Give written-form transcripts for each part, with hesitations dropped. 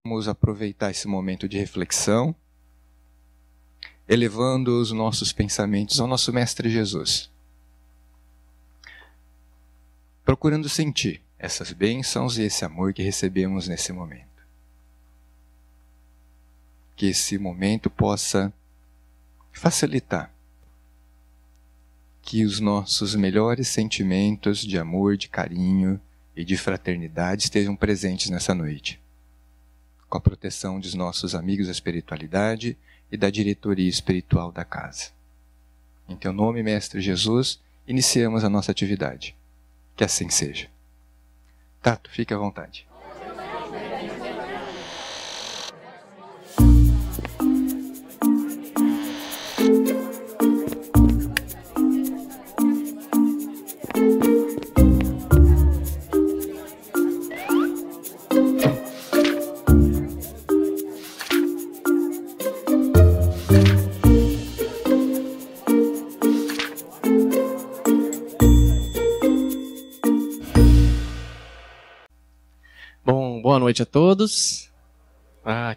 Vamos aproveitar esse momento de reflexão, elevando os nossos pensamentos ao nosso Mestre Jesus, procurando sentir essas bênçãos e esse amor que recebemos nesse momento. Que esse momento possa facilitar que os nossos melhores sentimentos de amor, de carinho e de fraternidade estejam presentes nessa noite, com a proteção dos nossos amigos da espiritualidade e da diretoria espiritual da casa. Em teu nome, Mestre Jesus, iniciamos a nossa atividade. Que assim seja. Tato, fique à vontade. Boa noite a todos.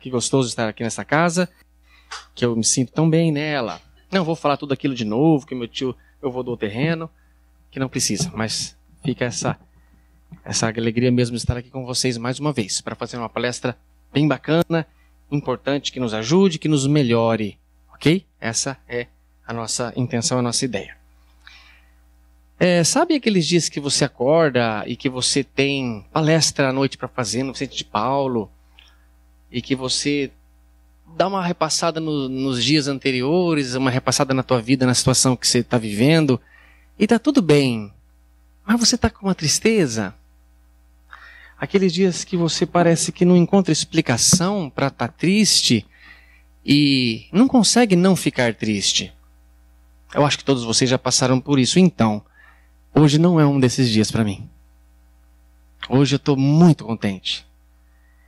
Que gostoso estar aqui nessa casa, que eu me sinto tão bem nela. Não vou falar tudo aquilo de novo, que meu tio, eu vou do terreno, que não precisa, mas fica essa alegria mesmo de estar aqui com vocês mais uma vez, para fazer uma palestra bem bacana, importante, que nos ajude, que nos melhore, ok? Essa é a nossa intenção, a nossa ideia. Sabe aqueles dias que você acorda e que você tem palestra à noite para fazer no Vicente de Paulo e que você dá uma repassada nos dias anteriores, uma repassada na tua vida, na situação que você está vivendo e está tudo bem, mas você está com uma tristeza? Aqueles dias que você parece que não encontra explicação para estar triste e não consegue não ficar triste. Eu acho que todos vocês já passaram por isso. Então, hoje não é um desses dias para mim. Hoje eu estou muito contente.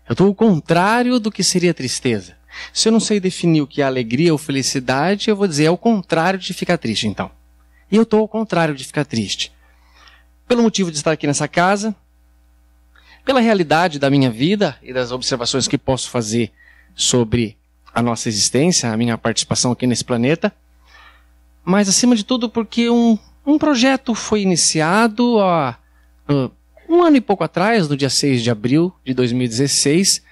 Eu estou o contrário do que seria tristeza. Se eu não sei definir o que é alegria ou felicidade, eu vou dizer é o contrário de ficar triste, então. E eu estou ao contrário de ficar triste. Pelo motivo de estar aqui nessa casa, pela realidade da minha vida e das observações que posso fazer sobre a nossa existência, a minha participação aqui nesse planeta, mas acima de tudo porque um projeto foi iniciado há um ano e pouco atrás, no dia 6 de abril de 2016,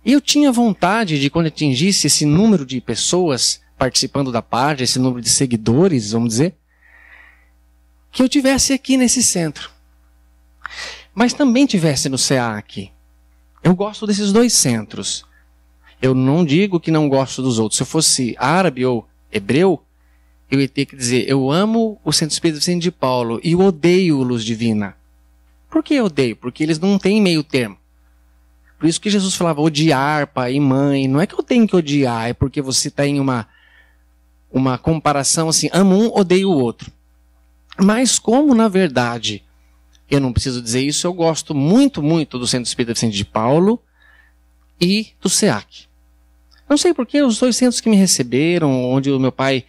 e eu tinha vontade de, quando atingisse esse número de pessoas participando da página, esse número de seguidores, vamos dizer, que eu tivesse aqui nesse centro. Mas também tivesse no SEAC. Eu gosto desses dois centros. Eu não digo que não gosto dos outros. Se eu fosse árabe ou hebreu, eu ia ter que dizer, eu amo o Centro Espírita Vicente de Paulo e eu odeio o Luz Divina. Por que eu odeio? Porque eles não têm meio termo. Por isso que Jesus falava odiar pai e mãe. Não é que eu tenho que odiar, é porque você está em uma comparação assim, amo um, odeio o outro. Mas como, na verdade, eu não preciso dizer isso, eu gosto muito, muito do Centro Espírita Vicente de Paulo e do SEAC. Não sei porquê, os dois centros que me receberam, onde o meu pai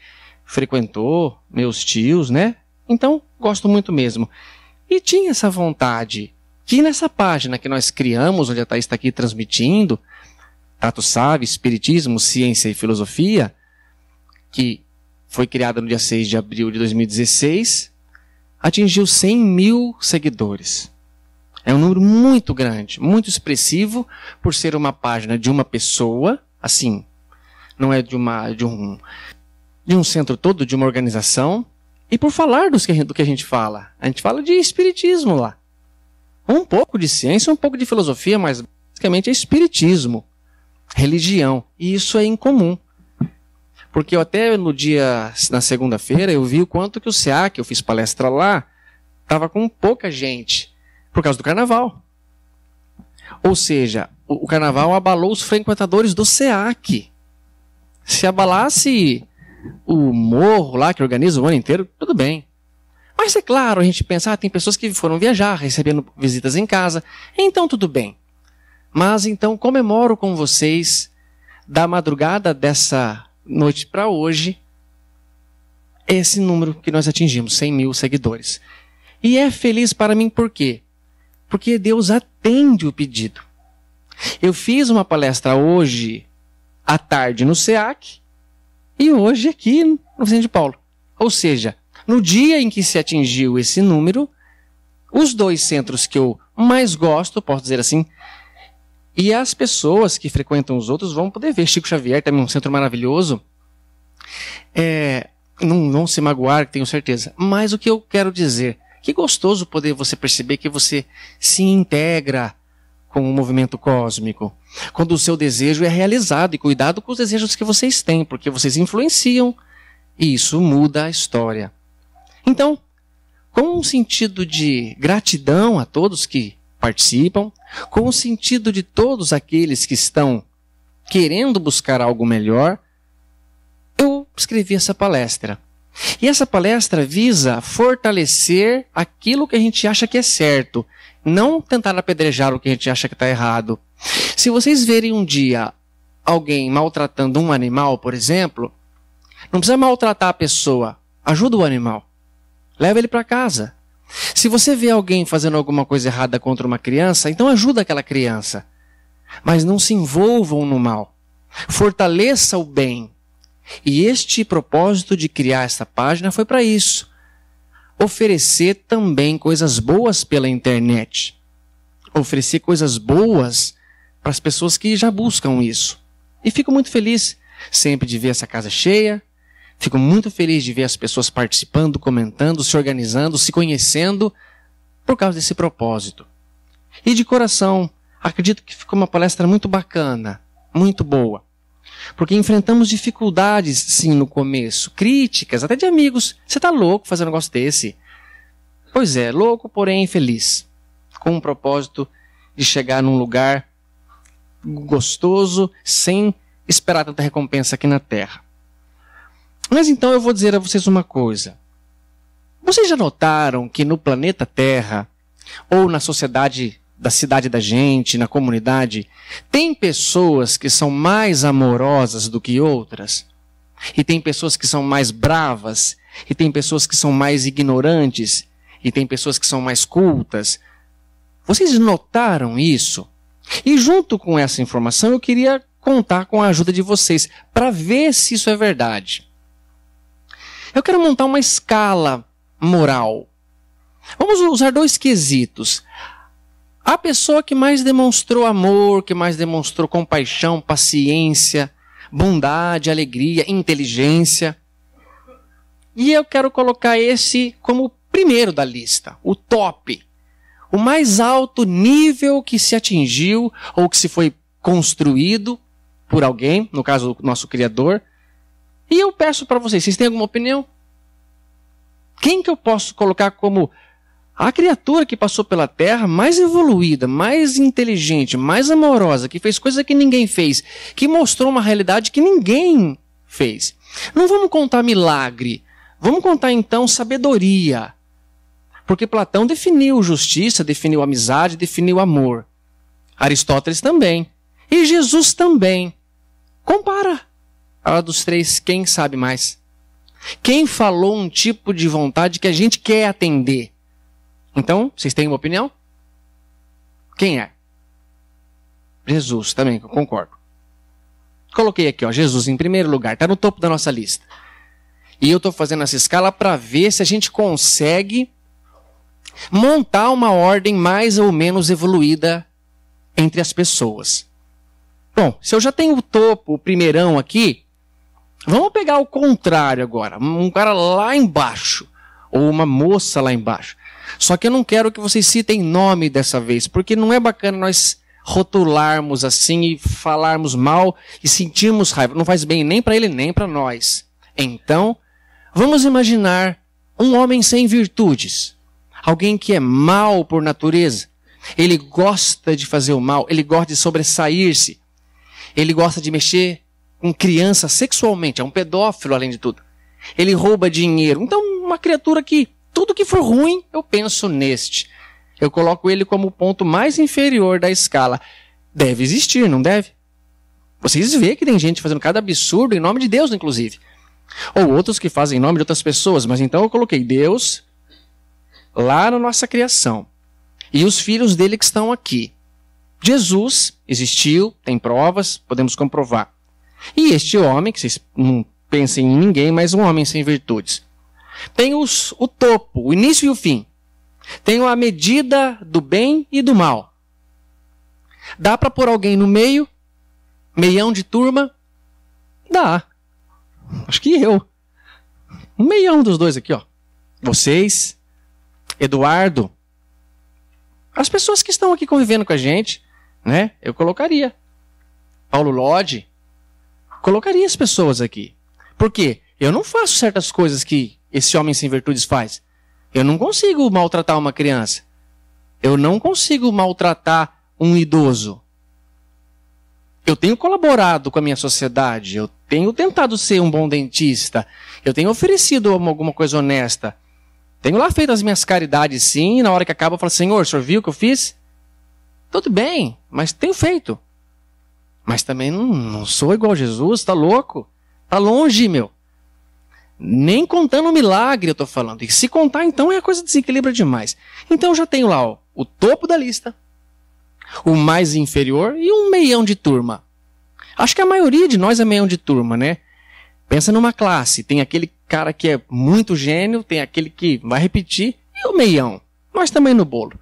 frequentou, meus tios, né? Então, gosto muito mesmo. E tinha essa vontade que nessa página que nós criamos, onde a Thaís está aqui transmitindo, Tato Sabe, Espiritismo, Ciência e Filosofia, que foi criada no dia 6 de abril de 2016, atingiu 100 mil seguidores. É um número muito grande, muito expressivo, por ser uma página de uma pessoa, assim, não é de um centro todo, de uma organização, e por falar do que a gente fala. A gente fala de espiritismo lá. Um pouco de ciência, um pouco de filosofia, mas basicamente é espiritismo, religião. E isso é incomum. Porque eu até na segunda-feira, eu vi o quanto que o SEAC, eu fiz palestra lá, estava com pouca gente, por causa do carnaval. Ou seja, o carnaval abalou os frequentadores do SEAC. Se abalasse o morro lá, que organiza o ano inteiro, tudo bem. Mas é claro, a gente pensa, tem pessoas que foram viajar, recebendo visitas em casa, então tudo bem. Mas então comemoro com vocês, da madrugada dessa noite para hoje, esse número que nós atingimos, 100 mil seguidores. E é feliz para mim por quê? Porque Deus atende o pedido. Eu fiz uma palestra hoje à tarde no SEAC e hoje aqui no Vicente de Paulo. Ou seja, no dia em que se atingiu esse número, os 2 centros que eu mais gosto, posso dizer assim, e as pessoas que frequentam os outros vão poder ver. Chico Xavier também é um centro maravilhoso. Não vão se magoar, tenho certeza. Mas o que eu quero dizer, que gostoso poder você perceber que você se integra com o movimento cósmico. Quando o seu desejo é realizado, e cuidado com os desejos que vocês têm, porque vocês influenciam e isso muda a história. Então, com um sentido de gratidão a todos que participam, com o sentido de todos aqueles que estão querendo buscar algo melhor, eu escrevi essa palestra. E essa palestra visa fortalecer aquilo que a gente acha que é certo, não tentar apedrejar o que a gente acha que está errado. Se vocês verem um dia alguém maltratando um animal, por exemplo, não precisa maltratar a pessoa, ajuda o animal, leva ele para casa. Se você vê alguém fazendo alguma coisa errada contra uma criança, então ajuda aquela criança. Mas não se envolvam no mal. Fortaleça o bem. E este propósito de criar essa página foi para isso. Oferecer também coisas boas pela internet. Oferecer coisas boas para as pessoas que já buscam isso. E fico muito feliz sempre de ver essa casa cheia. Fico muito feliz de ver as pessoas participando, comentando, se organizando, se conhecendo por causa desse propósito. E de coração, acredito que ficou uma palestra muito bacana, muito boa. Porque enfrentamos dificuldades, sim, no começo, críticas, até de amigos. Você está louco fazer um negócio desse? Pois é, louco, porém feliz. Com um propósito de chegar num lugar gostoso, sem esperar tanta recompensa aqui na Terra. Mas então eu vou dizer a vocês uma coisa. Vocês já notaram que no planeta Terra, ou na sociedade da cidade da gente, na comunidade, tem pessoas que são mais amorosas do que outras? E tem pessoas que são mais bravas? E tem pessoas que são mais ignorantes? E tem pessoas que são mais cultas? Vocês notaram isso? E junto com essa informação eu queria contar com a ajuda de vocês para ver se isso é verdade. Eu quero montar uma escala moral. Vamos usar 2 quesitos. A pessoa que mais demonstrou amor, que mais demonstrou compaixão, paciência, bondade, alegria, inteligência. E eu quero colocar esse como o primeiro da lista, o top. O mais alto nível que se atingiu ou que se foi construído por alguém, no caso o nosso Criador. E eu peço para vocês têm alguma opinião? Quem que eu posso colocar como a criatura que passou pela Terra mais evoluída, mais inteligente, mais amorosa, que fez coisa que ninguém fez, que mostrou uma realidade que ninguém fez? Não vamos contar milagre, vamos contar então sabedoria. Porque Platão definiu justiça, definiu amizade, definiu amor. Aristóteles também. E Jesus também. Compara. A dos 3, quem sabe mais? Quem falou um tipo de vontade que a gente quer atender? Então, vocês têm uma opinião? Quem é? Jesus, também, eu concordo. Coloquei aqui, Jesus em primeiro lugar, está no topo da nossa lista. E eu estou fazendo essa escala para ver se a gente consegue montar uma ordem mais ou menos evoluída entre as pessoas. Bom, se eu já tenho o topo, o primeirão aqui, vamos pegar o contrário agora. Um cara lá embaixo, ou uma moça lá embaixo. Só que eu não quero que vocês citem nome dessa vez, porque não é bacana nós rotularmos assim e falarmos mal e sentirmos raiva. Não faz bem nem para ele nem para nós. Então, vamos imaginar um homem sem virtudes. Alguém que é mau por natureza. Ele gosta de fazer o mal, ele gosta de sobressair-se. Ele gosta de mexer com criança sexualmente, é um pedófilo além de tudo. Ele rouba dinheiro. Então, uma criatura que tudo que for ruim, eu penso neste. Eu coloco ele como o ponto mais inferior da escala. Deve existir, não deve? Vocês veem que tem gente fazendo cada absurdo em nome de Deus, inclusive. Ou outros que fazem em nome de outras pessoas. Mas então eu coloquei Deus lá na nossa criação. E os filhos dele que estão aqui. Jesus existiu, tem provas, podemos comprovar. E este homem, que vocês não pensem em ninguém, mas um homem sem virtudes. Tem o topo, o início e o fim. Tem a medida do bem e do mal. Dá para pôr alguém no meio? Meião de turma? Dá. Acho que eu. Um meião dos dois aqui, ó. Vocês, Eduardo, as pessoas que estão aqui convivendo com a gente, né? Eu colocaria. Paulo Lodge, colocaria as pessoas aqui. Por quê? Eu não faço certas coisas que esse homem sem virtudes faz. Eu não consigo maltratar uma criança. Eu não consigo maltratar um idoso. Eu tenho colaborado com a minha sociedade. Eu tenho tentado ser um bom dentista. Eu tenho oferecido alguma coisa honesta. Tenho lá feito as minhas caridades, sim. E na hora que acaba eu falo, Senhor, o senhor viu o que eu fiz? Tudo bem, mas tenho feito. Mas também não sou igual a Jesus, tá louco? Tá longe, meu. Nem contando o milagre eu tô falando. E se contar, então, a coisa desequilibra demais. Então eu já tenho lá ó, o topo da lista, o mais inferior e um meião de turma. Acho que a maioria de nós é meião de turma, né? Pensa numa classe. Tem aquele cara que é muito gênio, tem aquele que vai repetir e o meião. Nós também no bolo.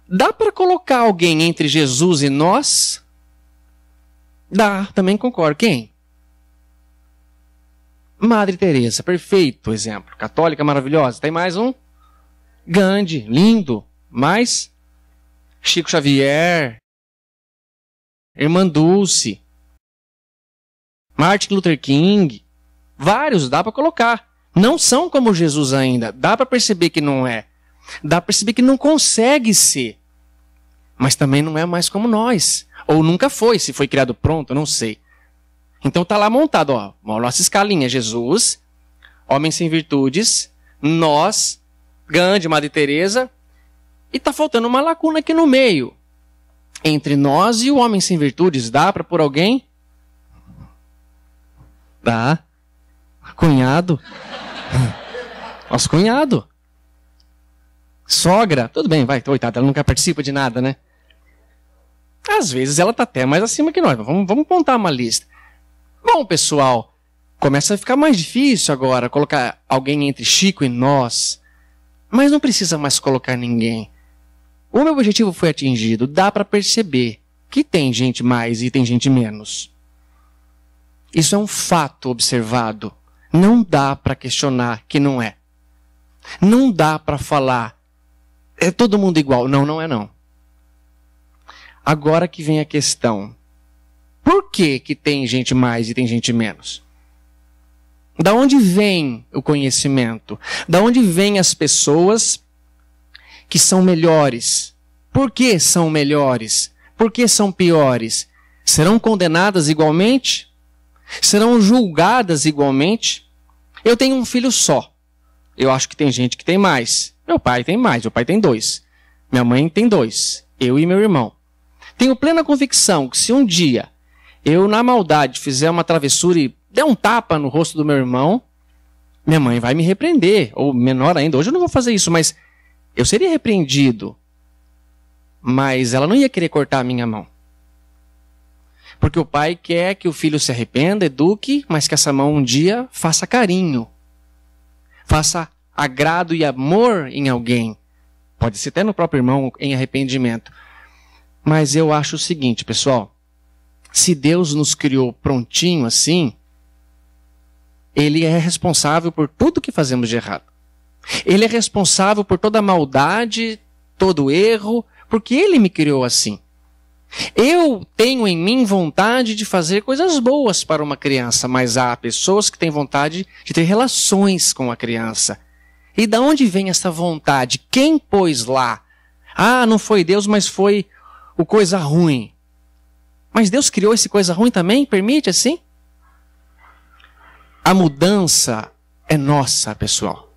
Dá para colocar alguém entre Jesus e nós? Dá, também concordo. Quem? Madre Teresa, perfeito exemplo. Católica maravilhosa. Tem mais um? Gandhi, lindo. Mais? Chico Xavier. Irmã Dulce. Martin Luther King. Vários, dá para colocar. Não são como Jesus ainda. Dá para perceber que não é. Dá para perceber que não consegue ser. Mas também não é mais como nós. Ou nunca foi, se foi criado pronto, não sei. Então tá lá montado, ó, a nossa escalinha. Jesus, homem sem virtudes, nós, Gandhi, Madre Teresa, e tá faltando uma lacuna aqui no meio. Entre nós e o homem sem virtudes, dá para pôr alguém? Dá. Cunhado. Nosso cunhado. Sogra. Tudo bem, vai, coitada, ela nunca participa de nada, né? Às vezes ela tá até mais acima que nós. Vamos montar uma lista. Bom, pessoal, começa a ficar mais difícil agora colocar alguém entre Chico e nós. Mas não precisa mais colocar ninguém. O meu objetivo foi atingido. Dá para perceber que tem gente mais e tem gente menos. Isso é um fato observado. Não dá para questionar que não é. Não dá para falar, é todo mundo igual. Não, não é não. Agora que vem a questão. Por que que tem gente mais e tem gente menos? Da onde vem o conhecimento? Da onde vêm as pessoas que são melhores? Por que são melhores? Por que são piores? Serão condenadas igualmente? Serão julgadas igualmente? Eu tenho um filho só. Eu acho que tem gente que tem mais. Meu pai tem mais, meu pai tem 2. Minha mãe tem 2. Eu e meu irmão. Tenho plena convicção que se um dia eu, na maldade, fizer uma travessura e der um tapa no rosto do meu irmão, minha mãe vai me repreender. Ou menor ainda, hoje eu não vou fazer isso, mas eu seria repreendido. Mas ela não ia querer cortar a minha mão. Porque o pai quer que o filho se arrependa, eduque, mas que essa mão um dia faça carinho. Faça agrado e amor em alguém. Pode ser até no próprio irmão em arrependimento. Mas eu acho o seguinte, pessoal. Se Deus nos criou prontinho assim, Ele é responsável por tudo que fazemos de errado. Ele é responsável por toda a maldade, todo erro, porque Ele me criou assim. Eu tenho em mim vontade de fazer coisas boas para uma criança, mas há pessoas que têm vontade de ter relações com a criança. E da onde vem essa vontade? Quem pôs lá? Ah, não foi Deus, mas foi o coisa ruim. Mas Deus criou esse coisa ruim também? Permite assim? A mudança é nossa, pessoal.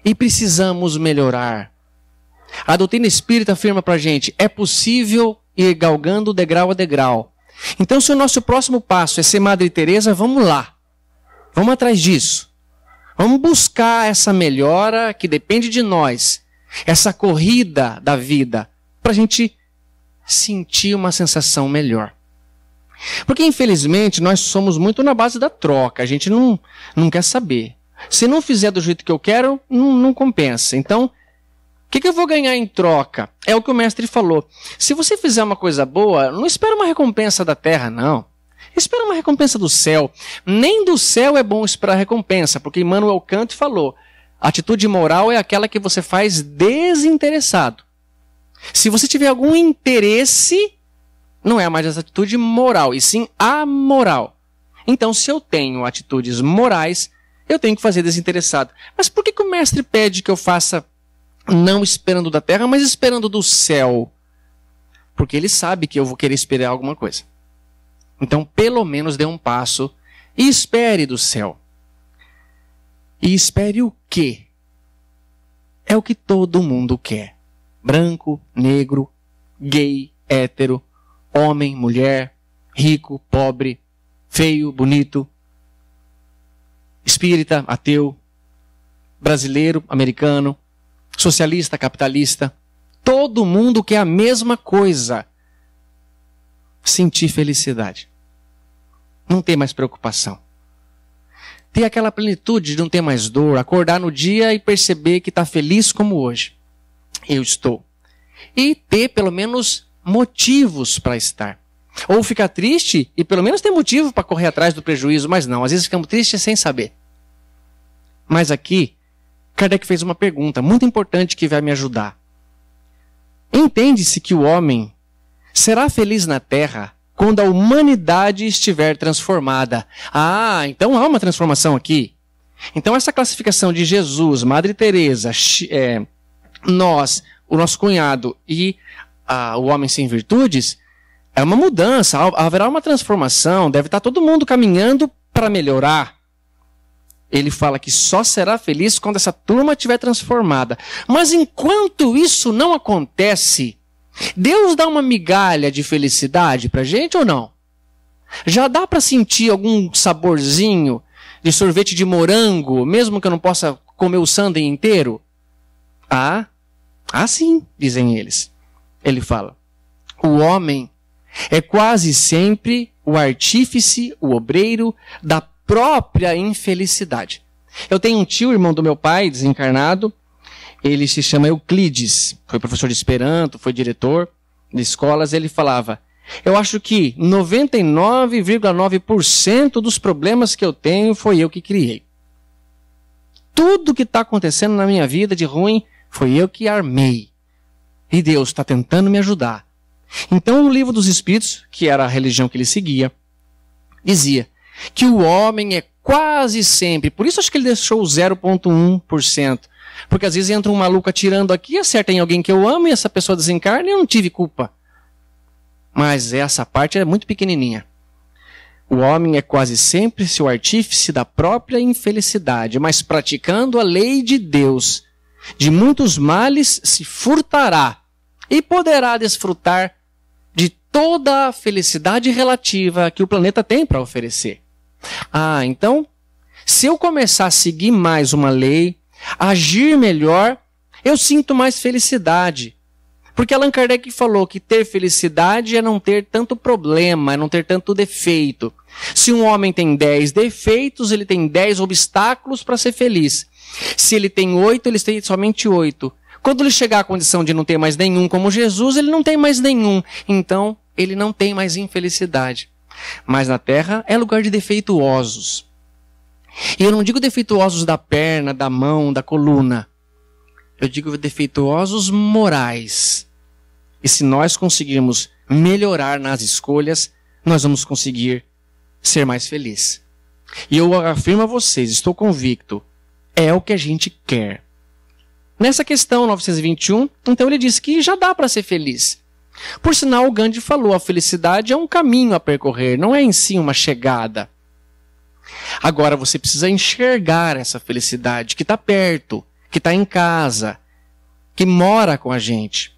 E precisamos melhorar. A doutrina espírita afirma pra gente, é possível ir galgando degrau a degrau. Então, se o nosso próximo passo é ser Madre Teresa, vamos lá. Vamos atrás disso. Vamos buscar essa melhora que depende de nós. Essa corrida da vida. Pra gente sentir uma sensação melhor. Porque, infelizmente, nós somos muito na base da troca. A gente não quer saber. Se não fizer do jeito que eu quero, não compensa. Então, o que eu vou ganhar em troca? É o que o mestre falou. Se você fizer uma coisa boa, não espera uma recompensa da terra, não. Espera uma recompensa do céu. Nem do céu é bom esperar recompensa, porque Immanuel Kant falou, a atitude moral é aquela que você faz desinteressado. Se você tiver algum interesse, não é mais essa atitude moral, e sim amoral. Então, se eu tenho atitudes morais, eu tenho que fazer desinteressado. Mas por que o mestre pede que eu faça não esperando da terra, mas esperando do céu? Porque ele sabe que eu vou querer esperar alguma coisa. Então, pelo menos dê um passo e espere do céu. E espere o quê? É o que todo mundo quer. Branco, negro, gay, hétero, homem, mulher, rico, pobre, feio, bonito, espírita, ateu, brasileiro, americano, socialista, capitalista. Todo mundo quer a mesma coisa. Sentir felicidade. Não ter mais preocupação. Ter aquela plenitude de não ter mais dor, acordar no dia e perceber que está feliz como hoje. Eu estou. E ter pelo menos motivos para estar. Ou ficar triste e pelo menos ter motivo para correr atrás do prejuízo, mas não. Às vezes ficamos tristes sem saber. Mas aqui, Kardec fez uma pergunta muito importante que vai me ajudar. Entende-se que o homem será feliz na Terra quando a humanidade estiver transformada. Ah, então há uma transformação aqui. Então essa classificação de Jesus, Madre Teresa, nós, o nosso cunhado e o homem sem virtudes, é uma mudança, haverá uma transformação, deve estar todo mundo caminhando para melhorar. Ele fala que só será feliz quando essa turma estiver transformada. Mas enquanto isso não acontece, Deus dá uma migalha de felicidade para a gente ou não? Já dá para sentir algum saborzinho de sorvete de morango, mesmo que eu não possa comer o sundae inteiro? Ah, sim, dizem eles. Ele fala, o homem é quase sempre o artífice, o obreiro da própria infelicidade. Eu tenho um tio, irmão do meu pai, desencarnado, ele se chama Euclides, foi professor de Esperanto, foi diretor de escolas, ele falava, eu acho que 99,9% dos problemas que eu tenho foi eu que criei. Tudo que está acontecendo na minha vida de ruim foi eu que armei. E Deus está tentando me ajudar. Então, o Livro dos Espíritos, que era a religião que ele seguia, dizia que o homem é quase sempre, por isso acho que ele deixou o 0,1%, porque às vezes entra um maluco atirando aqui, acerta em alguém que eu amo e essa pessoa desencarna e eu não tive culpa. Mas essa parte é muito pequenininha. O homem é quase sempre seu artífice da própria infelicidade, mas praticando a lei de Deus, de muitos males se furtará e poderá desfrutar de toda a felicidade relativa que o planeta tem para oferecer. Ah, então, se eu começar a seguir mais uma lei, agir melhor, eu sinto mais felicidade. Porque Allan Kardec falou que ter felicidade é não ter tanto problema, é não ter tanto defeito. Se um homem tem 10 defeitos, ele tem 10 obstáculos para ser feliz. Se ele tem 8, ele tem somente 8. Quando ele chegar à condição de não ter mais nenhum como Jesus, ele não tem mais nenhum. Então, ele não tem mais infelicidade. Mas na Terra é lugar de defeituosos. E eu não digo defeituosos da perna, da mão, da coluna. Eu digo defeituosos morais. E se nós conseguirmos melhorar nas escolhas, nós vamos conseguir ser mais felizes. E eu afirmo a vocês, estou convicto, é o que a gente quer. Nessa questão 921, então ele diz que já dá para ser feliz. Por sinal, o Gandhi falou, a felicidade é um caminho a percorrer, não é em si uma chegada. Agora você precisa enxergar essa felicidade que está perto, que está em casa, que mora com a gente.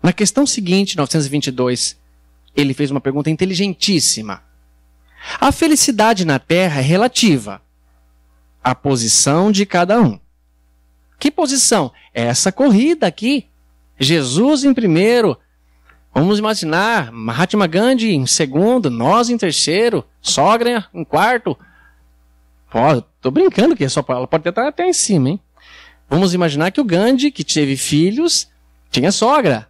Na questão seguinte, 922, ele fez uma pergunta inteligentíssima. A felicidade na Terra é relativa à posição de cada um. Que posição? Essa corrida aqui. Jesus em primeiro, Vamos imaginar Mahatma Gandhi em segundo, nós em terceiro, sogra em quarto. Pô, tô brincando que ela pode estar até em cima, hein? Vamos imaginar que o Gandhi, que teve filhos, tinha sogra.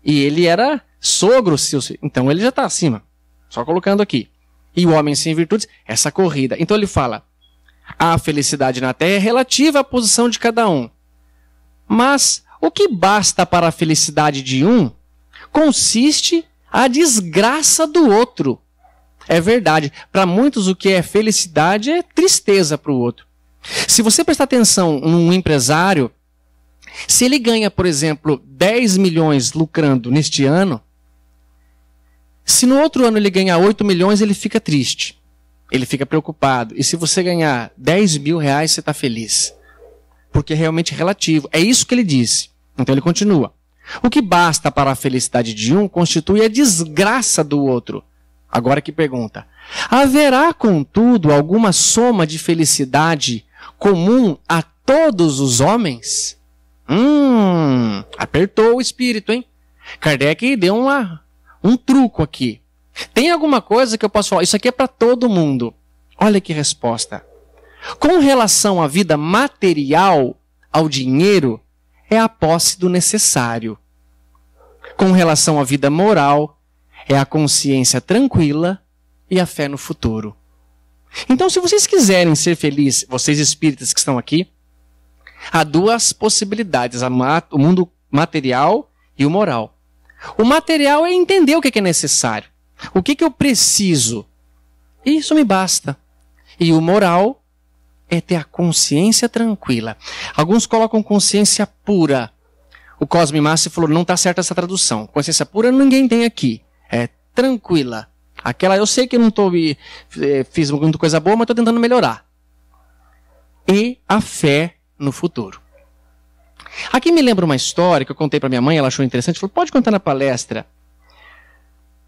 E ele era sogro, então ele já está acima. Só colocando aqui. E o homem sem virtudes, essa corrida. Então ele fala, a felicidade na terra é relativa à posição de cada um. Mas o que basta para a felicidade de um, consiste a desgraça do outro. É verdade. Para muitos o que é felicidade é tristeza para o outro. Se você prestar atenção num empresário, se ele ganha, por exemplo, 10 milhões lucrando neste ano, se no outro ano ele ganhar 8 milhões, ele fica triste. Ele fica preocupado. E se você ganhar 10 mil reais, você está feliz. Porque é realmente relativo. É isso que ele disse. Então ele continua. O que basta para a felicidade de um constitui a desgraça do outro. Agora que pergunta. Haverá, contudo, alguma soma de felicidade comum a todos os homens? Apertou o espírito, hein? Kardec deu um truco aqui. Tem alguma coisa que eu posso falar? Isso aqui é para todo mundo. Olha que resposta. Com relação à vida material, ao dinheiro, é a posse do necessário. Com relação à vida moral, é a consciência tranquila e a fé no futuro. Então, se vocês quiserem ser felizes, vocês espíritas que estão aqui, há duas possibilidades, o mundo material e o moral. O material é entender o que é necessário. O que eu preciso? Isso me basta. E o moral é ter a consciência tranquila. Alguns colocam consciência pura. O Cosme Massi falou, não está certa essa tradução. Consciência pura ninguém tem aqui. É tranquila. Aquela, eu sei que eu não fiz muita coisa boa, mas estou tentando melhorar. E a fé no futuro. Aqui me lembra uma história que eu contei para minha mãe, ela achou interessante, falou, pode contar na palestra.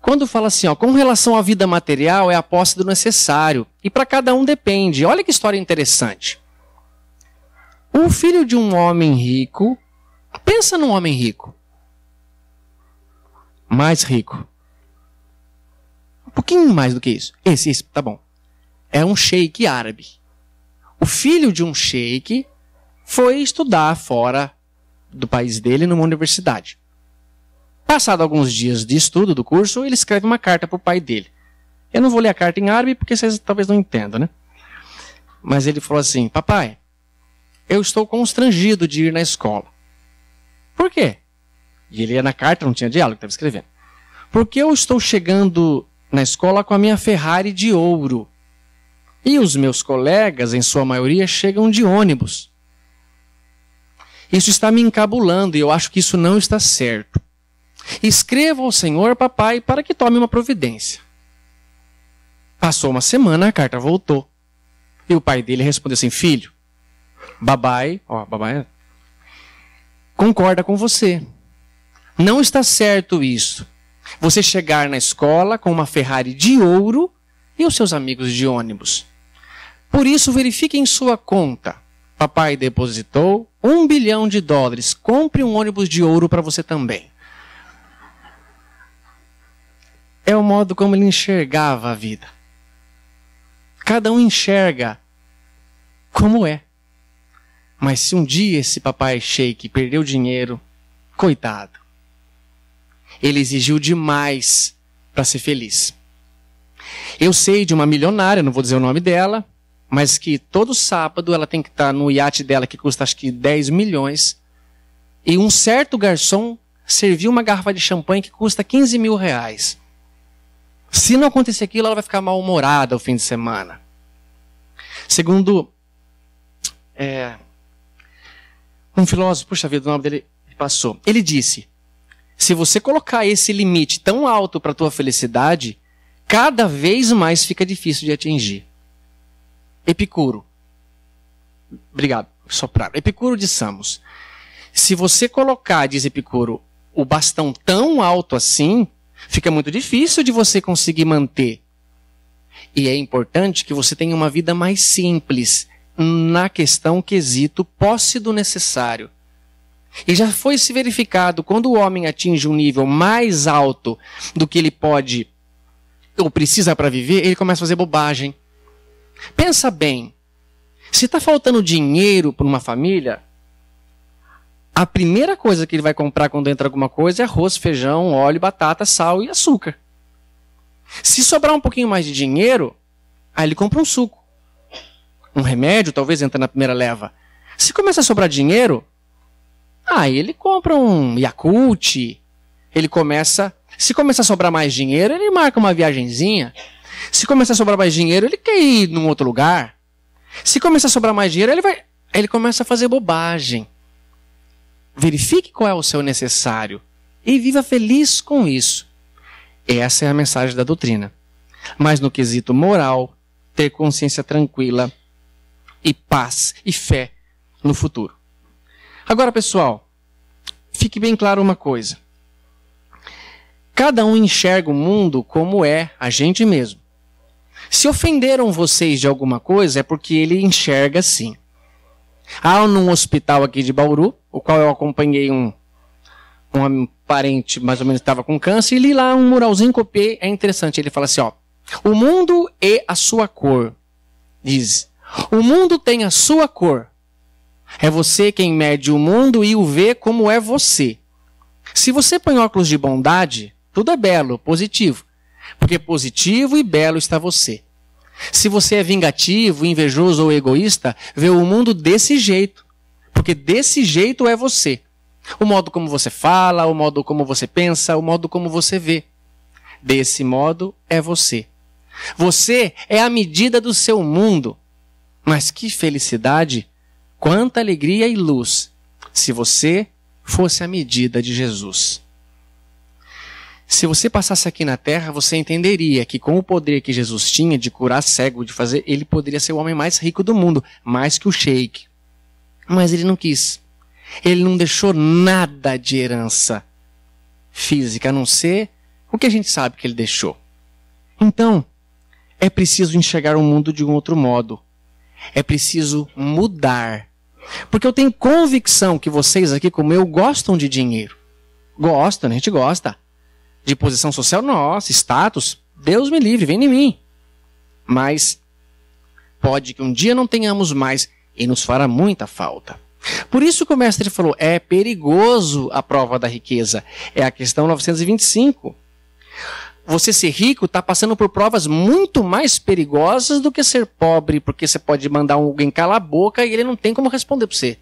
Quando fala assim, com relação à vida material, é a posse do necessário. E para cada um depende. Olha que história interessante. O filho de um homem rico, pensa num homem rico. Mais rico. Um pouquinho mais do que isso. Esse, tá bom. É um sheik árabe. O filho de um sheik foi estudar fora do país dele numa universidade. Passado alguns dias de estudo do curso, ele escreve uma carta para o pai dele. Eu não vou ler a carta em árabe porque vocês talvez não entendam, né? Mas ele falou assim, papai, eu estou constrangido de ir na escola. Por quê? E ele ia na carta, não tinha diálogo, estava escrevendo. Porque eu estou chegando na escola com a minha Ferrari de ouro. E os meus colegas, em sua maioria, chegam de ônibus. Isso está me encabulando e eu acho que isso não está certo. Escreva ao Senhor, papai, para que tome uma providência. Passou uma semana, a carta voltou. E o pai dele respondeu assim, filho, babai concorda com você. Não está certo isso. Você chegar na escola com uma Ferrari de ouro e os seus amigos de ônibus. Por isso, verifique em sua conta. Papai depositou $1 bilhão. Compre um ônibus de ouro para você também. É o modo como ele enxergava a vida. Cada um enxerga como é. Mas se um dia esse papai sheik perdeu dinheiro, coitado. Ele exigiu demais para ser feliz. Eu sei de uma milionária, não vou dizer o nome dela, mas que todo sábado ela tem que estar no iate dela, que custa acho que 10 milhões, e um certo garçom serviu uma garrafa de champanhe que custa 15 mil reais. Se não acontecer aquilo, ela vai ficar mal-humorada o fim de semana. Segundo um filósofo, puxa vida, o nome dele passou. Ele disse, se você colocar esse limite tão alto para a tua felicidade, cada vez mais fica difícil de atingir. Epicuro. Obrigado, sopraram. Epicuro de Samos. Se você colocar, diz Epicuro, o bastão tão alto assim, fica muito difícil de você conseguir manter. E é importante que você tenha uma vida mais simples na questão quesito posse do necessário. E já foi se verificado, quando o homem atinge um nível mais alto do que ele pode ou precisa para viver, ele começa a fazer bobagem. Pensa bem, se está faltando dinheiro para uma família, a primeira coisa que ele vai comprar quando entra alguma coisa é arroz, feijão, óleo, batata, sal e açúcar. Se sobrar um pouquinho mais de dinheiro, aí ele compra um suco. Um remédio, talvez entra na primeira leva. Se começa a sobrar dinheiro, aí ele compra um Yakult. Se começar a sobrar mais dinheiro, ele marca uma viagenzinha. Se começar a sobrar mais dinheiro, ele quer ir num outro lugar. Se começar a sobrar mais dinheiro, ele começa a fazer bobagem. Verifique qual é o seu necessário e viva feliz com isso. Essa é a mensagem da doutrina. Mas no quesito moral, ter consciência tranquila e paz e fé no futuro. Agora, pessoal, fique bem claro uma coisa. Cada um enxerga o mundo como é a gente mesmo. Se ofenderam vocês de alguma coisa, é porque ele enxerga assim. Há num hospital aqui de Bauru, o qual eu acompanhei um parente, mais ou menos, estava com câncer, e li lá um muralzinho, copiei, é interessante. Ele fala assim, ó, o mundo é a sua cor. Diz, o mundo tem a sua cor. É você quem mede o mundo e o vê como é você. Se você põe óculos de bondade, tudo é belo, positivo. Porque positivo e belo está você. Se você é vingativo, invejoso ou egoísta, vê o mundo desse jeito. Porque desse jeito é você. O modo como você fala, o modo como você pensa, o modo como você vê. Desse modo é você. Você é a medida do seu mundo. Mas que felicidade, quanta alegria e luz, se você fosse a medida de Jesus. Se você passasse aqui na Terra, você entenderia que com o poder que Jesus tinha de curar cego, de fazer, ele poderia ser o homem mais rico do mundo, mais que o sheik. Mas ele não quis. Ele não deixou nada de herança física, a não ser o que a gente sabe que ele deixou. Então, é preciso enxergar o mundo de um outro modo. É preciso mudar. Porque eu tenho convicção que vocês aqui, como eu, gostam de dinheiro. Gostam, a gente gosta. De posição social, nossa, status, Deus me livre, vem em mim. Mas pode que um dia não tenhamos mais e nos fará muita falta. Por isso que o mestre falou, é perigoso a prova da riqueza. É a questão 925. Você ser rico está passando por provas muito mais perigosas do que ser pobre, porque você pode mandar alguém calar a boca e ele não tem como responder para você.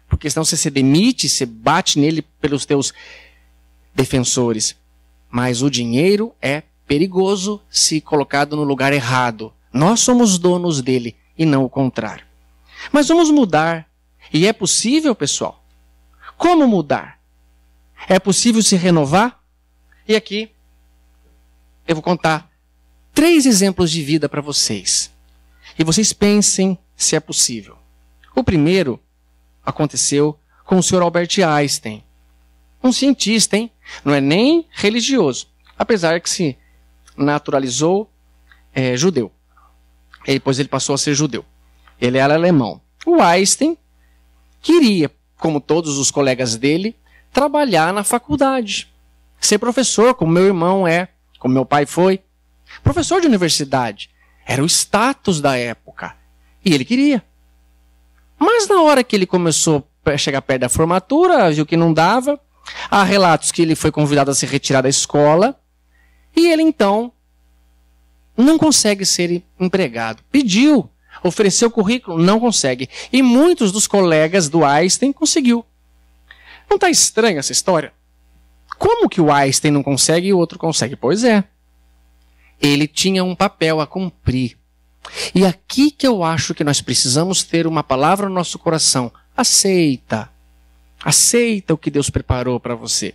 Porque senão você se demite, você bate nele pelos teus defensores. Mas o dinheiro é perigoso se colocado no lugar errado. Nós somos donos dele e não o contrário. Mas vamos mudar. E é possível, pessoal? Como mudar? É possível se renovar? E aqui eu vou contar 3 exemplos de vida para vocês. E vocês pensem se é possível. O primeiro aconteceu com o Sr. Albert Einstein. Um cientista, hein? Não é nem religioso. Apesar que se naturalizou judeu. E depois ele passou a ser judeu. Ele era alemão. O Einstein queria, como todos os colegas dele, trabalhar na faculdade. Ser professor, como meu irmão é, como meu pai foi. Professor de universidade. Era o status da época. E ele queria. Mas na hora que ele começou a chegar perto da formatura, viu que não dava. Há relatos que ele foi convidado a se retirar da escola. E ele então não consegue ser empregado. Pediu, ofereceu currículo, não consegue. E muitos dos colegas do Einstein conseguiu. Não está estranha essa história? Como que o Einstein não consegue e o outro consegue? Pois é. Ele tinha um papel a cumprir. E aqui que eu acho que nós precisamos ter uma palavra no nosso coração. Aceita. Aceita o que Deus preparou para você.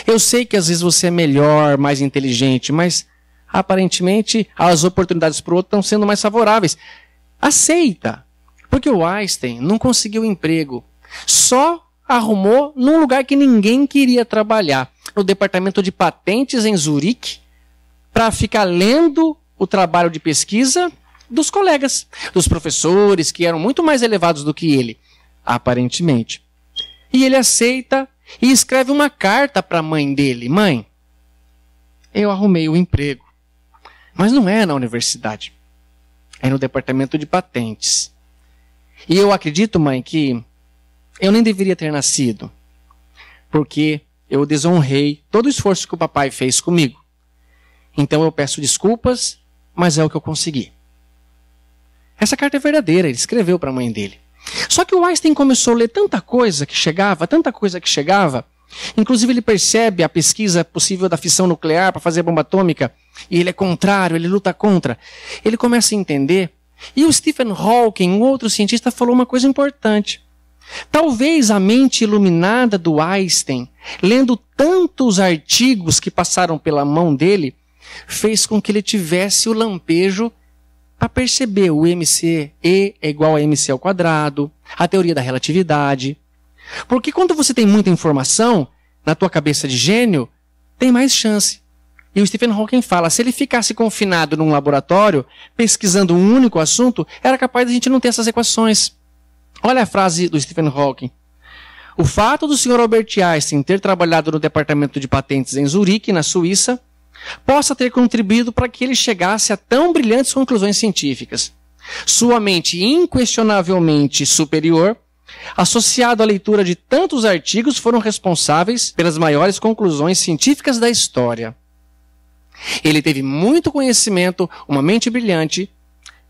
Eu sei que às vezes você é melhor, mais inteligente, mas aparentemente as oportunidades para o outro estão sendo mais favoráveis. Aceita. Porque o Einstein não conseguiu emprego. Só arrumou num lugar que ninguém queria trabalhar. No departamento de patentes em Zurique, para ficar lendo o trabalho de pesquisa dos colegas, dos professores que eram muito mais elevados do que ele, aparentemente. E ele aceita e escreve uma carta para a mãe dele. Mãe, eu arrumei um emprego, mas não é na universidade. É no departamento de patentes. E eu acredito, mãe, que eu nem deveria ter nascido, porque eu desonrei todo o esforço que o papai fez comigo. Então eu peço desculpas, mas é o que eu consegui. Essa carta é verdadeira, ele escreveu para a mãe dele. Só que o Einstein começou a ler tanta coisa que chegava, inclusive ele percebe a pesquisa possível da fissão nuclear para fazer bomba atômica, e ele é contrário, ele luta contra. Ele começa a entender, e o Stephen Hawking, um outro cientista, falou uma coisa importante. Talvez a mente iluminada do Einstein, lendo tantos artigos que passaram pela mão dele, fez com que ele tivesse o lampejo para perceber o MC E é igual a MC ao quadrado, a teoria da relatividade. Porque quando você tem muita informação na tua cabeça de gênio, tem mais chance. E o Stephen Hawking fala, se ele ficasse confinado num laboratório, pesquisando um único assunto, era capaz de a gente não ter essas equações. Olha a frase do Stephen Hawking. O fato do Sr. Albert Einstein ter trabalhado no departamento de patentes em Zurique, na Suíça, possa ter contribuído para que ele chegasse a tão brilhantes conclusões científicas. Sua mente inquestionavelmente superior, associado à leitura de tantos artigos, foram responsáveis pelas maiores conclusões científicas da história. Ele teve muito conhecimento, uma mente brilhante,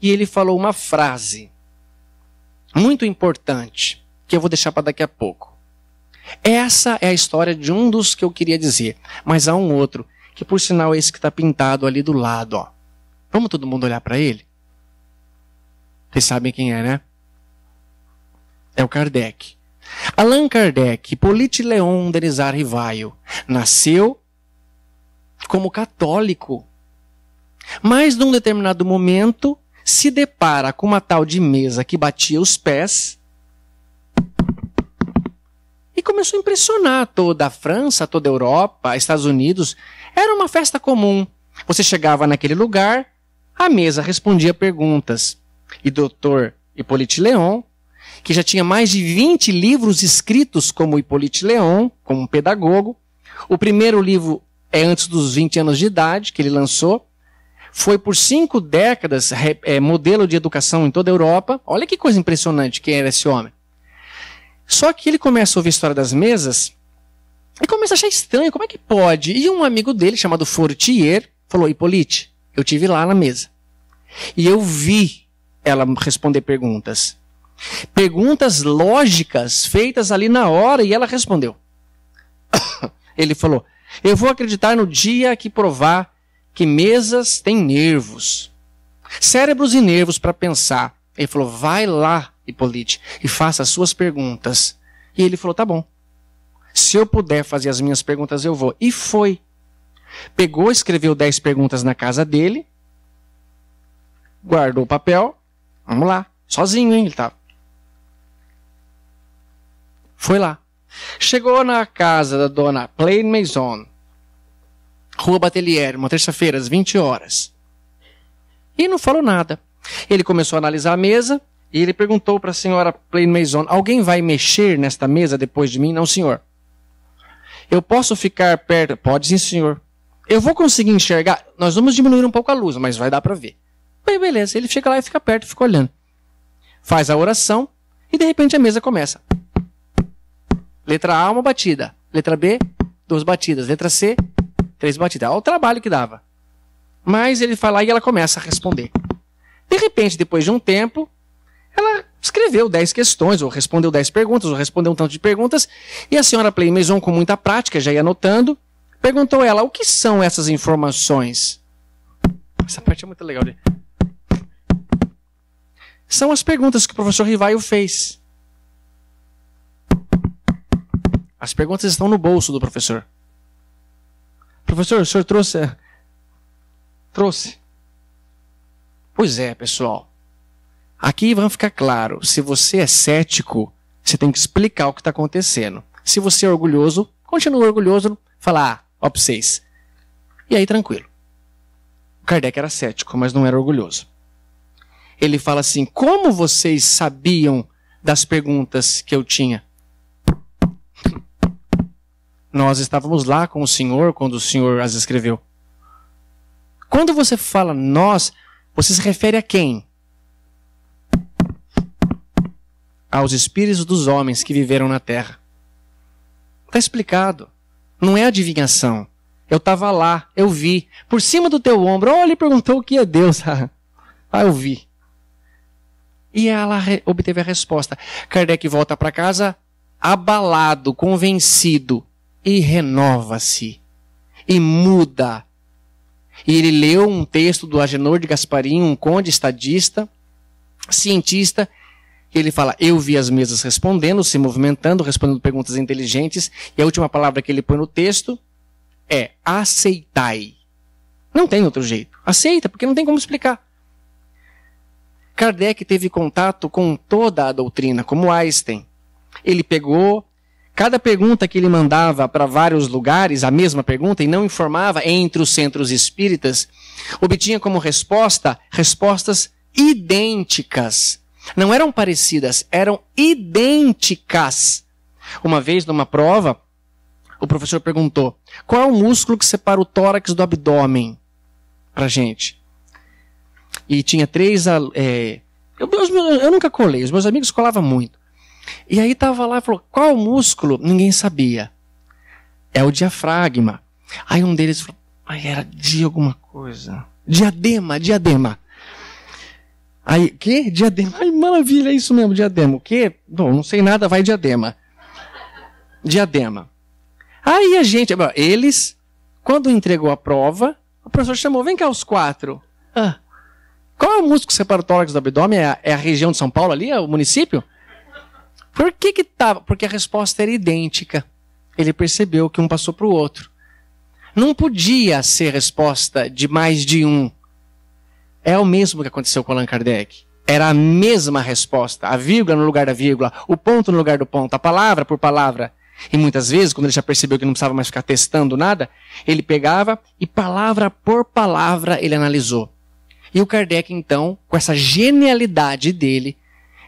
e ele falou uma frase muito importante, que eu vou deixar para daqui a pouco. Essa é a história de um dos que eu queria dizer, mas há um outro, que por sinal é esse que está pintado ali do lado. Ó. Vamos todo mundo olhar para ele? Vocês sabem quem é, né? É o Kardec. Allan Kardec, Hippolyte Léon Denisard Rivaio, nasceu como católico. Mas num determinado momento se depara com uma tal de mesa que batia os pés e começou a impressionar toda a França, toda a Europa, Estados Unidos. Era uma festa comum. Você chegava naquele lugar, a mesa respondia perguntas. E Dr. Hippolyte Léon, que já tinha mais de 20 livros escritos como Hippolyte Léon, como um pedagogo. O primeiro livro é antes dos 20 anos de idade, que ele lançou. Foi por 5 décadas modelo de educação em toda a Europa. Olha que coisa impressionante que era esse homem. Só que ele começa a ouvir a história das mesas e começa a achar estranho, como é que pode? E um amigo dele, chamado Fortier, falou, Hippolyte, eu estive lá na mesa. E eu vi ela responder perguntas. Perguntas lógicas, feitas ali na hora, e ela respondeu. Ele falou, eu vou acreditar no dia que provar que mesas têm nervos. Cérebros e nervos para pensar. Ele falou, vai lá, Hippolyte, e faça as suas perguntas. E ele falou, tá bom. Se eu puder fazer as minhas perguntas, eu vou. E foi. Pegou, escreveu 10 perguntas na casa dele, guardou o papel, vamos lá, sozinho, hein, ele tava. Foi lá. Chegou na casa da dona Plaine Maison, Rua Batelier, uma terça-feira, às 20 horas. E não falou nada. Ele começou a analisar a mesa e ele perguntou para a senhora Plaine Maison, alguém vai mexer nesta mesa depois de mim? Não, senhor. Eu posso ficar perto? Pode sim, senhor. Eu vou conseguir enxergar? Nós vamos diminuir um pouco a luz, mas vai dar para ver. Bem, beleza. Ele chega lá e fica perto, fica olhando. Faz a oração e de repente a mesa começa. Letra A, uma batida. Letra B, 2 batidas. Letra C, 3 batidas. Olha o trabalho que dava. Mas ele vai lá e ela começa a responder. De repente, depois de um tempo, ela escreveu 10 questões, ou respondeu 10 perguntas, ou respondeu um tanto de perguntas, e a senhora Plaine Maison, com muita prática, já ia anotando, perguntou a ela, o que são essas informações? Essa parte é muito legal. São as perguntas que o professor Rivaio fez. As perguntas estão no bolso do professor. Professor, o senhor trouxe? Trouxe. Pois é, pessoal. Aqui vamos ficar claro. Se você é cético, você tem que explicar o que está acontecendo. Se você é orgulhoso, continua orgulhoso, fala, ó pra vocês. E aí, tranquilo. O Kardec era cético, mas não era orgulhoso. Ele fala assim, como vocês sabiam das perguntas que eu tinha? Nós estávamos lá com o Senhor quando o Senhor as escreveu. Quando você fala nós, você se refere a quem? Aos espíritos dos homens que viveram na terra. Está explicado. Não é adivinhação. Eu estava lá, eu vi. Por cima do teu ombro, olha, ele perguntou o que é Deus. Eu vi. E ela obteve a resposta. Kardec volta para casa abalado, convencido. E renova-se. E muda. E ele leu um texto do Agenor de Gasparim, um conde estadista, cientista. Ele fala, eu vi as mesas respondendo, se movimentando, respondendo perguntas inteligentes. E a última palavra que ele põe no texto é aceitai. Não tem outro jeito. Aceita, porque não tem como explicar. Kardec teve contato com toda a doutrina, como Einstein. Ele pegou cada pergunta que ele mandava para vários lugares, a mesma pergunta, e não informava entre os centros espíritas, obtinha como resposta respostas idênticas. Não eram parecidas, eram idênticas. Uma vez, numa prova, o professor perguntou, qual é o músculo que separa o tórax do abdômen? Pra gente. E tinha 3... eu nunca colei, os meus amigos colavam muito. E aí estava lá e falou, qual é o músculo? Ninguém sabia. É o diafragma. Aí um deles falou, era de alguma coisa. Diadema. Aí, que? Diadema. Ai, maravilha, é isso mesmo, diadema. O quê? Bom, não sei nada, vai diadema. Diadema. Aí a gente, eles, quando entregou a prova, o professor chamou, vem cá os 4. Qual é o músculo que separa o tórax do abdômen? É a região de São Paulo ali, é o município? Por que estava? Porque a resposta era idêntica. Ele percebeu que um passou para o outro. Não podia ser resposta de mais de um. É o mesmo que aconteceu com Allan Kardec. Era a mesma resposta. A vírgula no lugar da vírgula, o ponto no lugar do ponto, a palavra por palavra. E muitas vezes, quando ele já percebeu que não precisava mais ficar testando nada, ele pegava e palavra por palavra ele analisou. E o Kardec, então, com essa genialidade dele,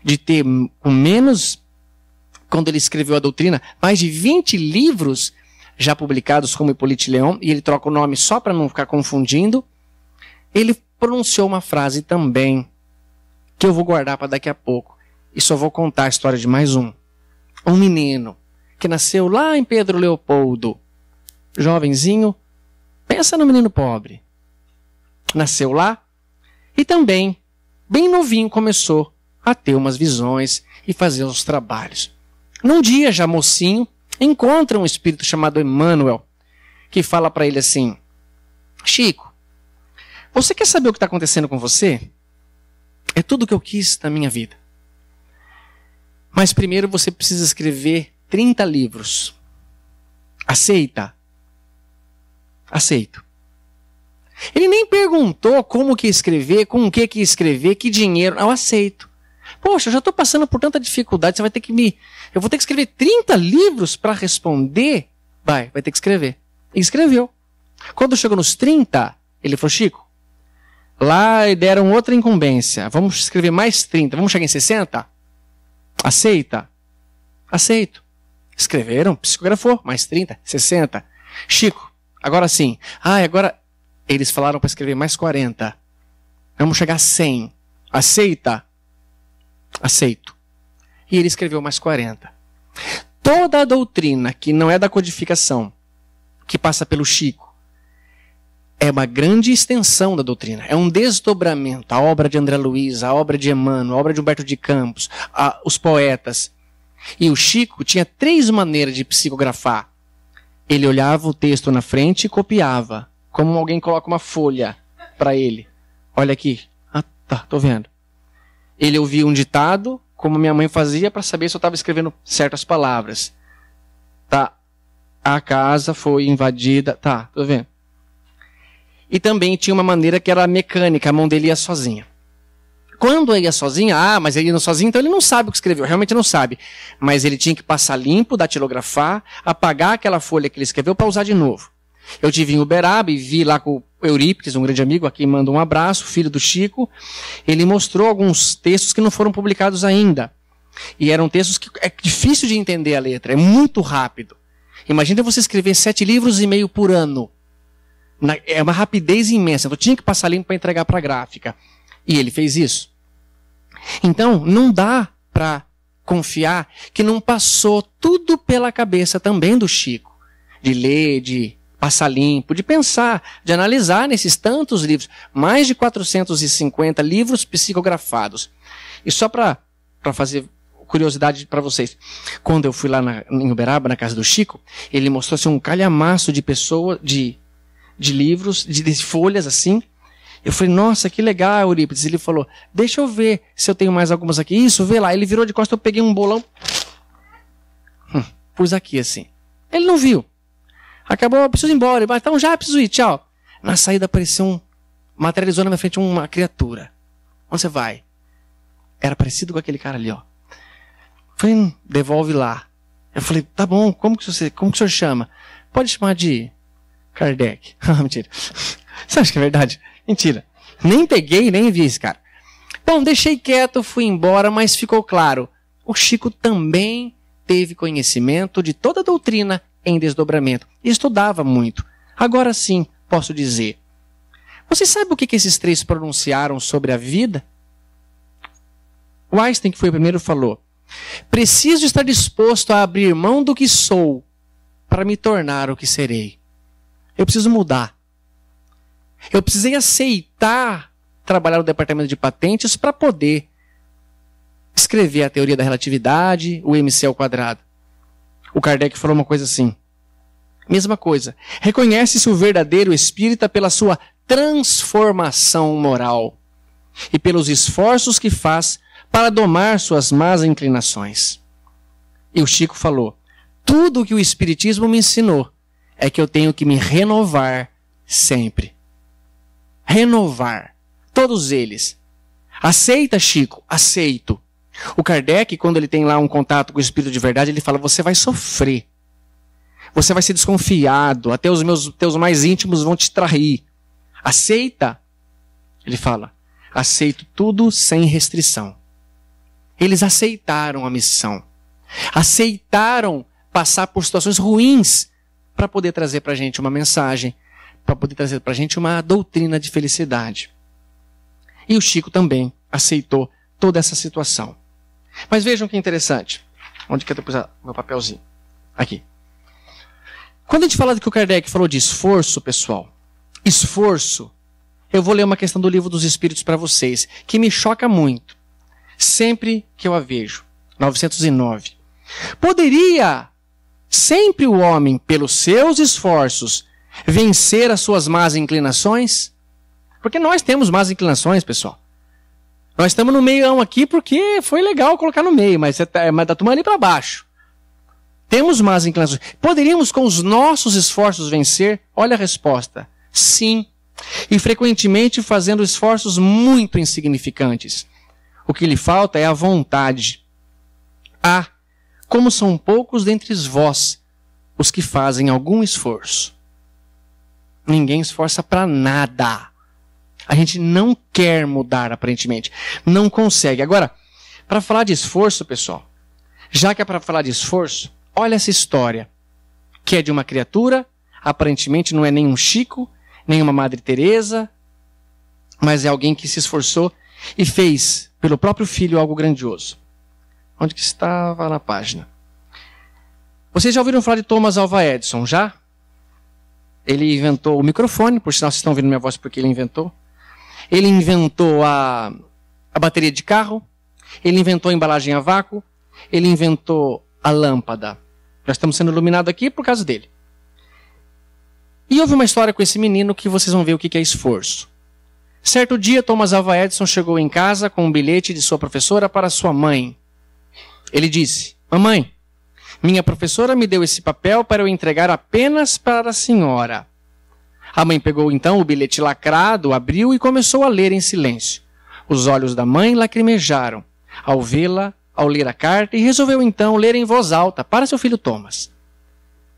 de ter com menos, quando ele escreveu a doutrina, mais de 20 livros já publicados como Hippolyte Léon, e ele troca o nome só para não ficar confundindo, ele pronunciou uma frase também, que eu vou guardar para daqui a pouco, e só vou contar a história de mais um. Um menino que nasceu lá em Pedro Leopoldo, jovenzinho, pensa no menino pobre. Nasceu lá e também, bem novinho, começou a ter umas visões e fazer uns trabalhos. Num dia, já mocinho, encontra um espírito chamado Emmanuel, que fala para ele assim, Chico, você quer saber o que está acontecendo com você? É tudo o que eu quis na minha vida. Mas primeiro você precisa escrever 30 livros. Aceita? Aceito. Ele nem perguntou como que escrever, com o que escrever, que dinheiro. Eu aceito. Poxa, eu já estou passando por tanta dificuldade, você vai ter que eu vou ter que escrever 30 livros para responder? Vai ter que escrever. E escreveu. Quando chegou nos 30, ele falou, Chico, lá deram outra incumbência. Vamos escrever mais 30. Vamos chegar em 60? Aceita? Aceito. Escreveram, psicografou, mais 30, 60. Chico, agora sim. Agora eles falaram para escrever mais 40. Vamos chegar a 100. Aceita? Aceito. E ele escreveu mais 40. Toda a doutrina que não é da codificação, que passa pelo Chico, é uma grande extensão da doutrina. É um desdobramento. A obra de André Luiz, a obra de Emmanuel, a obra de Humberto de Campos, os poetas. E o Chico tinha 3 maneiras de psicografar. Ele olhava o texto na frente e copiava. Como alguém coloca uma folha para ele. Olha aqui. Tá, tô vendo. Ele ouvia um ditado, como minha mãe fazia, para saber se eu estava escrevendo certas palavras. Tá. A casa foi invadida. Tá, tô vendo. E também tinha uma maneira que era mecânica, a mão dele ia sozinha. Quando ele ia sozinho, mas ele ia sozinho, então ele não sabe o que escreveu, realmente não sabe. Mas ele tinha que passar limpo, datilografar, apagar aquela folha que ele escreveu para usar de novo. Eu tive em Uberaba e vi lá com o Eurípides, um grande amigo, a quem manda um abraço, filho do Chico. Ele mostrou alguns textos que não foram publicados ainda. E eram textos que é difícil de entender a letra, é muito rápido. Imagina você escrever 7,5 livros por ano. É uma rapidez imensa. Então tinha que passar limpo para entregar para a gráfica. E ele fez isso. Então, não dá para confiar que não passou tudo pela cabeça também do Chico. De ler, de passar limpo, de pensar, de analisar nesses tantos livros. Mais de 450 livros psicografados. E só para fazer curiosidade para vocês. Quando eu fui lá em Uberaba, na casa do Chico, ele mostrou assim, um calhamaço de pessoas, de livros, de folhas assim. Eu falei, nossa, que legal, Eurípides. Ele falou, deixa eu ver se eu tenho mais algumas aqui. Isso, vê lá. Ele virou de costas, eu peguei um bolão. Pus aqui assim. Ele não viu. Acabou, eu preciso ir embora. Então já preciso ir, tchau. Na saída apareceu materializou na minha frente uma criatura. Onde você vai? Era parecido com aquele cara ali, ó. Falei, devolve lá. Eu falei, tá bom, como que o senhor chama? Pode chamar de Kardec. Mentira. Você acha que é verdade? Mentira. Nem peguei, nem vi esse cara. Bom, deixei quieto, fui embora, mas ficou claro. O Chico também teve conhecimento de toda a doutrina em desdobramento. E estudava muito. Agora sim, posso dizer. Você sabe o que esses três pronunciaram sobre a vida? O Einstein, que foi o primeiro, falou: preciso estar disposto a abrir mão do que sou para me tornar o que serei. Eu preciso mudar. Eu precisei aceitar trabalhar no departamento de patentes para poder escrever a teoria da relatividade, o MC². O Kardec falou uma coisa assim. Mesma coisa. Reconhece-se o verdadeiro espírita pela sua transformação moral e pelos esforços que faz para domar suas más inclinações. E o Chico falou: tudo o que o Espiritismo me ensinou é que eu tenho que me renovar sempre. Renovar. Todos eles. Aceita, Chico? Aceito. O Kardec, quando ele tem lá um contato com o Espírito de verdade, ele fala: você vai sofrer. Você vai ser desconfiado. Até os teus mais íntimos vão te trair. Aceita? Ele fala: aceito tudo sem restrição. Eles aceitaram a missão. Aceitaram passar por situações ruins para poder trazer para a gente uma mensagem, para poder trazer para a gente uma doutrina de felicidade. E o Chico também aceitou toda essa situação. Mas vejam que interessante. Onde que eu pus meu papelzinho? Aqui. Quando a gente fala que o Kardec falou de esforço, pessoal, esforço, eu vou ler uma questão do Livro dos Espíritos para vocês, que me choca muito. Sempre que eu a vejo. 909. Poderia sempre o homem, pelos seus esforços, vencer as suas más inclinações? Porque nós temos más inclinações, pessoal. Nós estamos no meião aqui porque foi legal colocar no meio, mas da turma ali para baixo. Temos más inclinações. Poderíamos com os nossos esforços vencer? Olha a resposta. Sim. E frequentemente fazendo esforços muito insignificantes. O que lhe falta é a vontade. Ah, como são poucos dentre vós os que fazem algum esforço. Ninguém esforça para nada. A gente não quer mudar, aparentemente. Não consegue. Agora, para falar de esforço, pessoal, já que é para falar de esforço, olha essa história, que é de uma criatura, aparentemente não é nem um Chico, nem uma Madre Teresa, mas é alguém que se esforçou e fez pelo próprio filho algo grandioso. Onde que estava na página? Vocês já ouviram falar de Thomas Alva Edison, já? Ele inventou o microfone, por sinal vocês estão ouvindo minha voz porque ele inventou. Ele inventou a bateria de carro, ele inventou a embalagem a vácuo, ele inventou a lâmpada. Nós estamos sendo iluminados aqui por causa dele. E houve uma história com esse menino que vocês vão ver o que é esforço. Certo dia, Thomas Alva Edison chegou em casa com um bilhete de sua professora para sua mãe. Ele disse: mamãe, minha professora me deu esse papel para eu entregar apenas para a senhora. A mãe pegou então o bilhete lacrado, abriu e começou a ler em silêncio. Os olhos da mãe lacrimejaram ao vê-la, ao ler a carta, e resolveu então ler em voz alta para seu filho Thomas.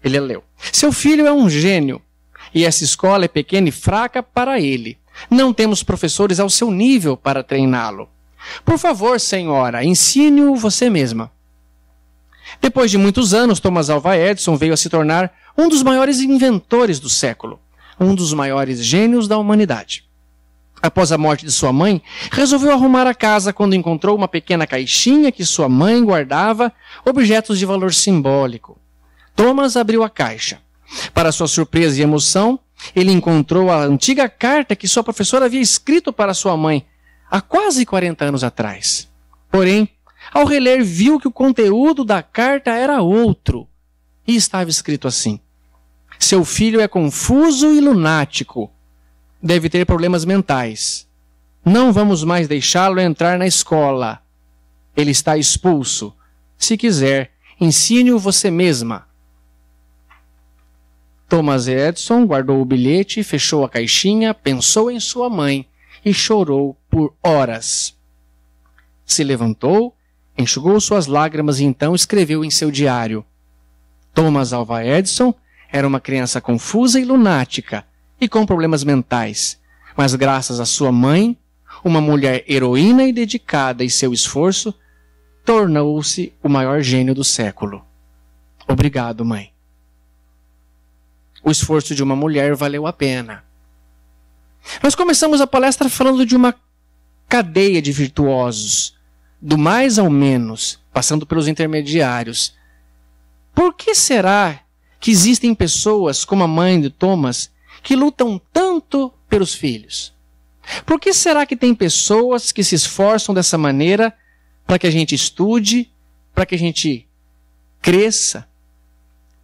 Ele leu: seu filho é um gênio, e essa escola é pequena e fraca para ele. Não temos professores ao seu nível para treiná-lo. Por favor, senhora, ensine-o você mesma. Depois de muitos anos, Thomas Alva Edison veio a se tornar um dos maiores inventores do século, um dos maiores gênios da humanidade. Após a morte de sua mãe, resolveu arrumar a casa quando encontrou uma pequena caixinha que sua mãe guardava objetos de valor simbólico. Thomas abriu a caixa. Para sua surpresa e emoção, ele encontrou a antiga carta que sua professora havia escrito para sua mãe há quase 40 anos atrás. Porém, ao reler, viu que o conteúdo da carta era outro. E estava escrito assim: seu filho é confuso e lunático. Deve ter problemas mentais. Não vamos mais deixá-lo entrar na escola. Ele está expulso. Se quiser, ensine-o você mesma. Thomas Edison guardou o bilhete, fechou a caixinha, pensou em sua mãe e chorou por horas. Se levantou, enxugou suas lágrimas e então escreveu em seu diário: Thomas Alva Edison era uma criança confusa e lunática e com problemas mentais, mas graças à sua mãe, uma mulher heroína e dedicada, e seu esforço, tornou-se o maior gênio do século. Obrigado, mãe. O esforço de uma mulher valeu a pena. Nós começamos a palestra falando de uma cadeia de virtuosos, do mais ao menos, passando pelos intermediários. Por que será que existem pessoas como a mãe de Thomas que lutam tanto pelos filhos? Por que será que tem pessoas que se esforçam dessa maneira para que a gente estude, para que a gente cresça?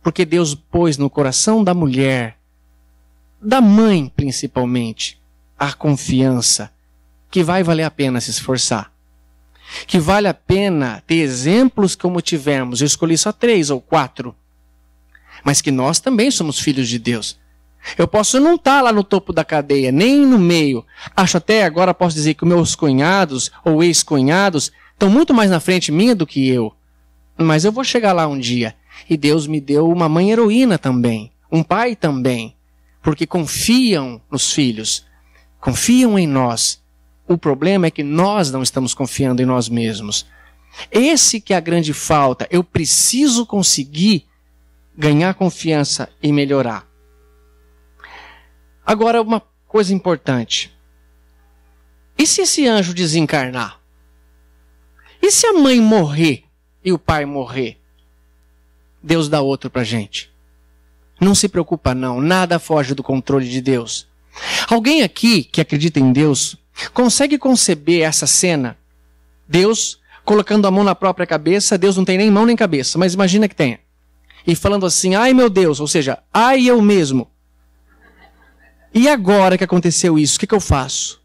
Porque Deus pôs no coração da mulher, da mãe principalmente, a confiança que vai valer a pena se esforçar. Que vale a pena ter exemplos como tivemos. Eu escolhi só 3 ou 4. Mas que nós também somos filhos de Deus. Eu posso não estar lá no topo da cadeia, nem no meio. Acho até agora, posso dizer que os meus cunhados ou ex-cunhados estão muito mais na frente minha do que eu. Mas eu vou chegar lá um dia. E Deus me deu uma mãe heroína também. Um pai também. Porque confiam nos filhos. Confiam em nós. O problema é que nós não estamos confiando em nós mesmos. Esse que é a grande falta. Eu preciso conseguir ganhar confiança e melhorar. Agora, uma coisa importante. E se esse anjo desencarnar? E se a mãe morrer e o pai morrer? Deus dá outro pra gente. Não se preocupa não, nada foge do controle de Deus. Alguém aqui que acredita em Deus consegue conceber essa cena? Deus colocando a mão na própria cabeça, Deus não tem nem mão nem cabeça, mas imagina que tenha. E falando assim, ai meu Deus, ou seja, ai eu mesmo. E agora que aconteceu isso, o que eu faço?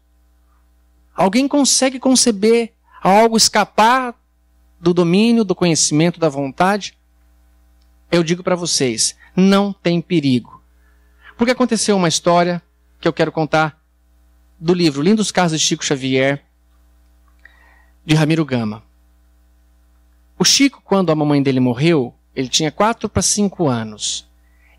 Alguém consegue conceber algo escapar do domínio, do conhecimento, da vontade? Eu digo para vocês, não tem perigo. Porque aconteceu uma história que eu quero contar do livro Lindos Casos de Chico Xavier, de Ramiro Gama. O Chico, quando a mamãe dele morreu, ele tinha 4 para 5 anos.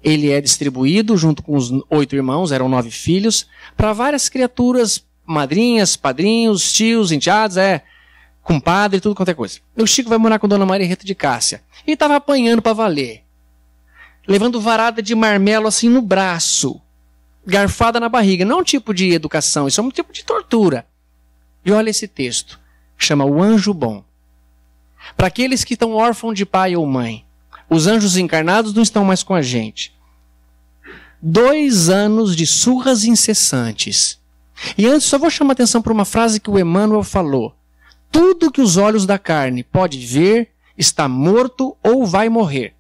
Ele é distribuído, junto com os 8 irmãos, eram 9 filhos, para várias criaturas, madrinhas, padrinhos, tios, enteados, compadre, tudo quanto é coisa. E o Chico vai morar com Dona Maria Rita de Cássia. E estava apanhando para valer. Levando varada de marmelo assim no braço. Garfada na barriga. Não é um tipo de educação, isso é um tipo de tortura. E olha esse texto. Chama O Anjo Bom. Para aqueles que estão órfãos de pai ou mãe. Os anjos encarnados não estão mais com a gente. 2 anos de surras incessantes. E antes só vou chamar atenção para uma frase que o Emmanuel falou. Tudo que os olhos da carne pode ver está morto ou vai morrer.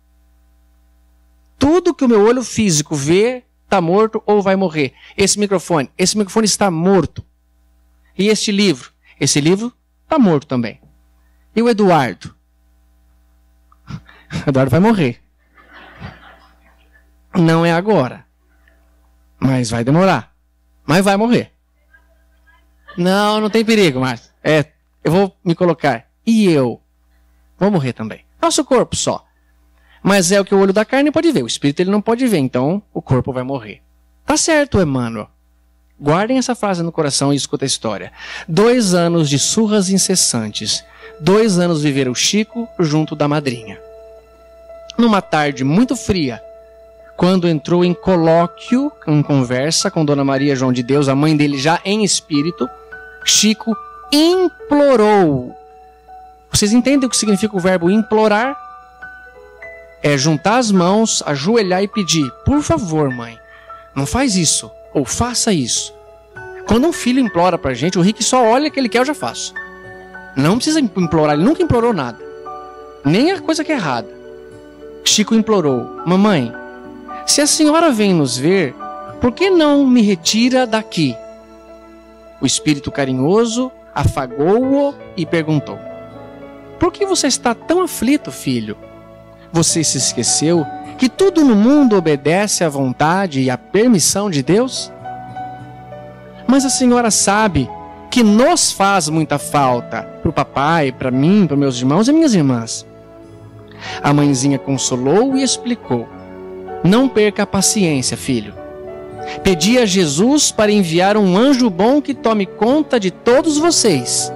Tudo que o meu olho físico vê está morto ou vai morrer. Esse microfone está morto. E este livro? Esse livro está morto também. E o Eduardo? O Eduardo vai morrer. Não é agora. Mas vai demorar. Mas vai morrer. Não tem perigo, Márcio. Eu vou me colocar. E eu? Vou morrer também. Nosso corpo só. Mas é o que o olho da carne pode ver. O espírito ele não pode ver. Então, o corpo vai morrer. Tá certo, Emmanuel. Guardem essa frase no coração e escuta a história. 2 anos de surras incessantes. 2 anos viver o Chico junto da madrinha. numa tarde muito fria, quando entrou em colóquio, em conversa com Dona Maria João de Deus, a mãe dele já em espírito, Chico implorou. Vocês entendem o que significa o verbo implorar? É juntar as mãos, ajoelhar e pedir: por favor, mãe, não faz isso, ou faça isso. Quando um filho implora pra gente, o Rick só olha o que ele quer, eu já faço. Não precisa implorar, ele nunca implorou nada. Nem a coisa que é errada. Chico implorou: mamãe, se a senhora vem nos ver, por que não me retira daqui? O espírito carinhoso afagou-o e perguntou: por que você está tão aflito, filho? Você se esqueceu que tudo no mundo obedece à vontade e à permissão de Deus? Mas a senhora sabe que nos faz muita falta, para o papai, para mim, para meus irmãos e minhas irmãs. A mãezinha consolou e explicou: não perca a paciência, filho. Pedi a Jesus para enviar um anjo bom que tome conta de todos vocês.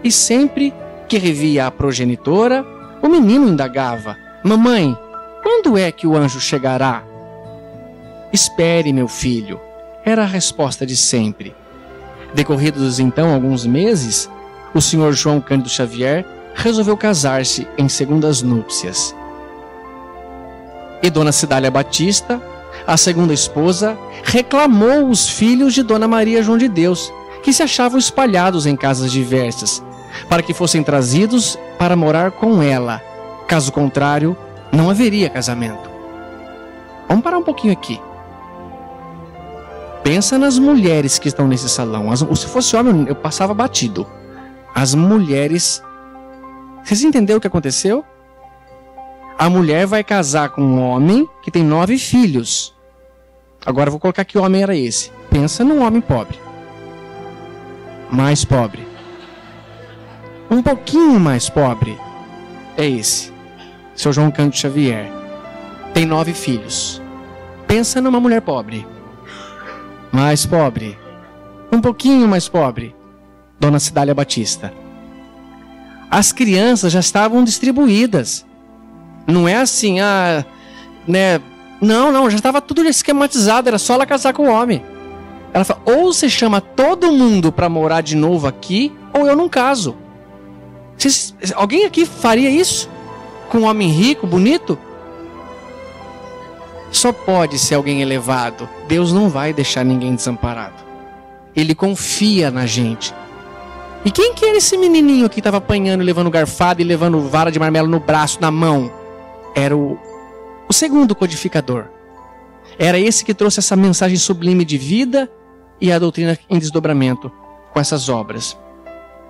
E sempre que revia a progenitora, o menino indagava: mamãe, quando é que o anjo chegará? Espere, meu filho, era a resposta de sempre. Decorridos então alguns meses, o senhor João Cândido Xavier resolveu casar-se em segundas núpcias. E Dona Cidália Batista, a segunda esposa, reclamou os filhos de Dona Maria João de Deus, que se achavam espalhados em casas diversas, para que fossem trazidos para morar com ela. Caso contrário, não haveria casamento. Vamos parar um pouquinho aqui. Pensa nas mulheres que estão nesse salão. Se fosse homem, eu passava batido. As mulheres... Vocês entenderam o que aconteceu? A mulher vai casar com um homem que tem 9 filhos. Agora eu vou colocar que homem era esse. Pensa num homem pobre. Mais pobre. Um pouquinho mais pobre é esse. Seu João Cândido Xavier. Tem 9 filhos. Pensa numa mulher pobre. Mais pobre. Um pouquinho mais pobre. Dona Cidália Batista. As crianças já estavam distribuídas. Não é assim, né? Não, já estava tudo esquematizado, era só ela casar com o homem. Ela fala: ou você chama todo mundo para morar de novo aqui, ou eu não caso. Alguém aqui faria isso? Com um homem rico, bonito? Só pode ser alguém elevado. Deus não vai deixar ninguém desamparado. Ele confia na gente. E quem que era esse menininho que estava apanhando, levando garfada e levando vara de marmelo no braço, na mão? Era o segundo codificador. Era esse que trouxe essa mensagem sublime de vida e a doutrina em desdobramento com essas obras.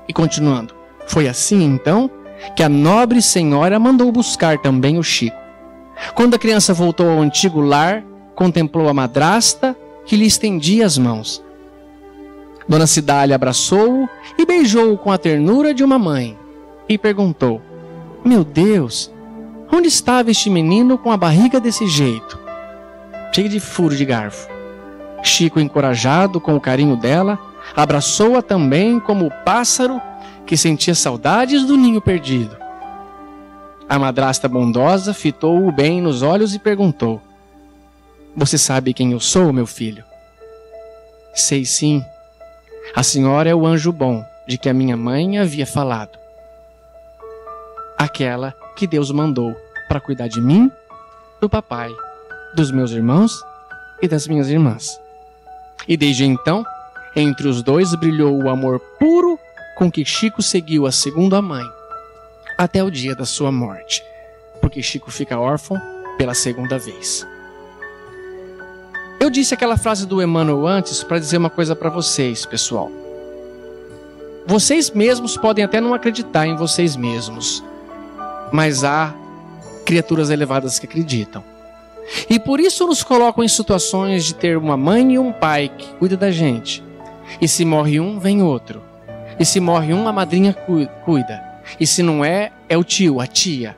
E continuando. Foi assim, então, que a nobre senhora mandou buscar também o Chico. Quando a criança voltou ao antigo lar, contemplou a madrasta que lhe estendia as mãos. Dona Cidália abraçou-o e beijou-o com a ternura de uma mãe. E perguntou: meu Deus, onde estava este menino com a barriga desse jeito? Cheio de furo de garfo. Chico, encorajado com o carinho dela, abraçou-a também como o pássaro que sentia saudades do ninho perdido. A madrasta bondosa fitou-o bem nos olhos e perguntou: você sabe quem eu sou, meu filho? Sei sim. A senhora é o anjo bom de que a minha mãe havia falado. Aquela que Deus mandou para cuidar de mim, do papai, dos meus irmãos e das minhas irmãs. E desde então, entre os dois brilhou o amor puro com que Chico seguiu a segunda mãe, até o dia da sua morte, porque Chico fica órfão pela segunda vez. Eu disse aquela frase do Emmanuel antes para dizer uma coisa para vocês, pessoal. Vocês mesmos podem até não acreditar em vocês mesmos, mas há criaturas elevadas que acreditam. E por isso nos colocam em situações de ter uma mãe e um pai que cuida da gente. E se morre um, vem outro. E se morre um, a madrinha cuida. E se não é, é o tio, a tia.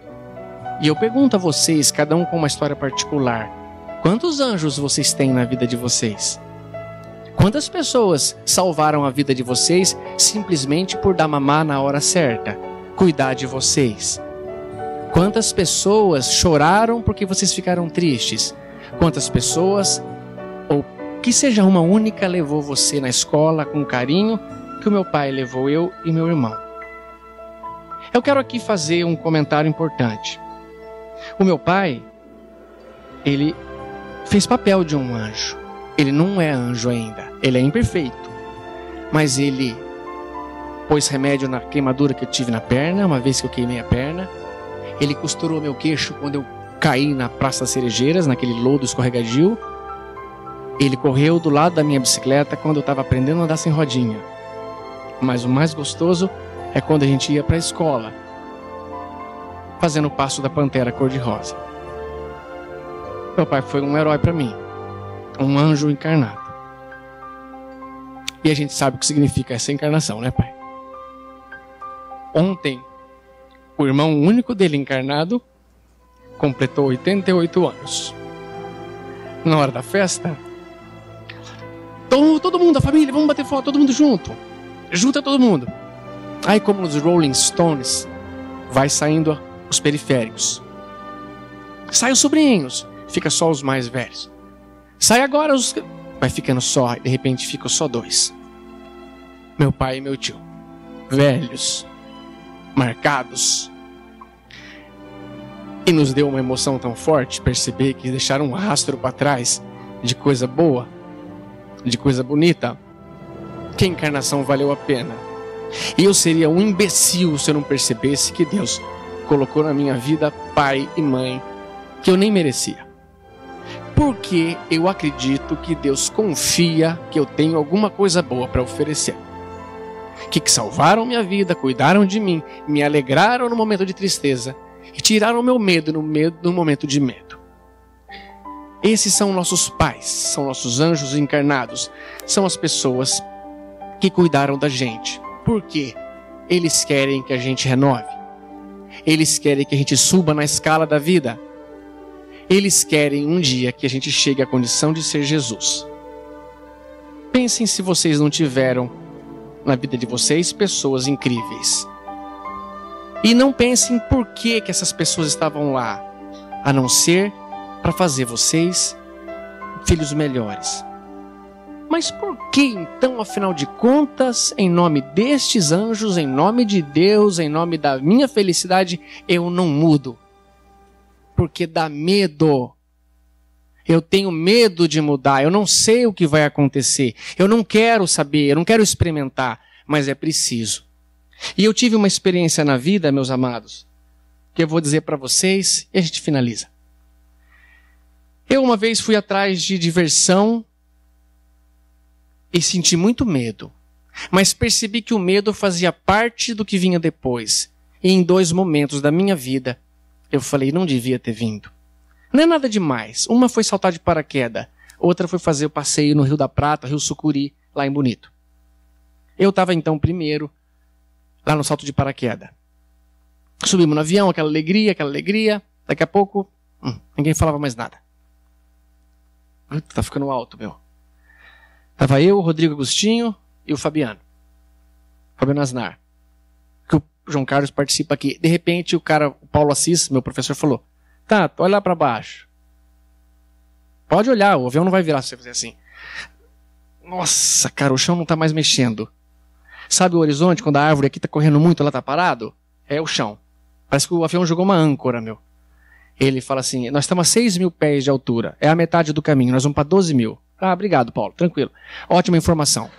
E eu pergunto a vocês, cada um com uma história particular: quantos anjos vocês têm na vida de vocês? Quantas pessoas salvaram a vida de vocês simplesmente por dar mamar na hora certa? Cuidar de vocês? Quantas pessoas choraram porque vocês ficaram tristes? Quantas pessoas, ou que seja uma única, levou você na escola com carinho que o meu pai levou eu e meu irmão? Eu quero aqui fazer um comentário importante. O meu pai, ele fez papel de um anjo. Ele não é anjo ainda, ele é imperfeito. Mas ele pôs remédio na queimadura que eu tive na perna, uma vez que eu queimei a perna. Ele costurou meu queixo quando eu caí na Praça das Cerejeiras, naquele lodo escorregadio. Ele correu do lado da minha bicicleta quando eu estava aprendendo a andar sem rodinha. Mas o mais gostoso é quando a gente ia para a escola, fazendo o passo da pantera cor-de-rosa. Meu pai foi um herói para mim, um anjo encarnado. E a gente sabe o que significa essa encarnação, né, pai? Ontem, o irmão único dele encarnado completou 88 anos. Na hora da festa, todo mundo, a família, vamos bater foto, todo mundo junto. Junta todo mundo. Aí, como nos Rolling Stones, vai saindo os periféricos. Sai os sobrinhos, fica só os mais velhos. Sai agora os... Vai ficando só, de repente ficam só dois. Meu pai e meu tio. Velhos. Marcados. E nos deu uma emoção tão forte perceber que deixaram um rastro para trás de coisa boa, de coisa bonita, que a encarnação valeu a pena. E eu seria um imbecil se eu não percebesse que Deus colocou na minha vida pai e mãe que eu nem merecia. Porque eu acredito que Deus confia que eu tenho alguma coisa boa para oferecer. Que salvaram minha vida, cuidaram de mim, me alegraram no momento de tristeza e tiraram o meu medo no momento de medo. Esses são nossos pais, são nossos anjos encarnados, são as pessoas que cuidaram da gente. Por quê? Eles querem que a gente renove. Eles querem que a gente suba na escala da vida. Eles querem um dia que a gente chegue à condição de ser Jesus. Pensem se vocês não tiveram na vida de vocês pessoas incríveis. E não pensem por que essas pessoas estavam lá, a não ser para fazer vocês filhos melhores. Mas por que então, afinal de contas, em nome destes anjos, em nome de Deus, em nome da minha felicidade, eu não mudo? Porque dá medo. Eu tenho medo de mudar, eu não sei o que vai acontecer, eu não quero saber, eu não quero experimentar, mas é preciso. E eu tive uma experiência na vida, meus amados, que eu vou dizer para vocês e a gente finaliza. Eu uma vez fui atrás de diversão e senti muito medo, mas percebi que o medo fazia parte do que vinha depois. E em 2 momentos da minha vida, eu falei, não devia ter vindo. Não é nada demais. Uma foi saltar de paraquedas, outra foi fazer o passeio no Rio da Prata, Rio Sucuri, lá em Bonito. Eu estava então primeiro, lá no salto de paraquedas. Subimos no avião, aquela alegria. Daqui a pouco, ninguém falava mais nada. Tá ficando alto, meu. Tava eu, o Rodrigo Agostinho e o Fabiano Asnar. Que o João Carlos participa aqui. De repente, o Paulo Assis, meu professor, falou, tá, olha lá para baixo. Pode olhar, o avião não vai virar se você fizer assim. Nossa, cara, o chão não tá mais mexendo. Sabe o horizonte, quando a árvore aqui tá correndo muito, ela tá parado? É o chão. Parece que o avião jogou uma âncora, meu. Ele fala assim, nós estamos a 6.000 pés de altura. É a metade do caminho, nós vamos para 12.000. Ah, obrigado, Paulo, tranquilo. Ótima informação.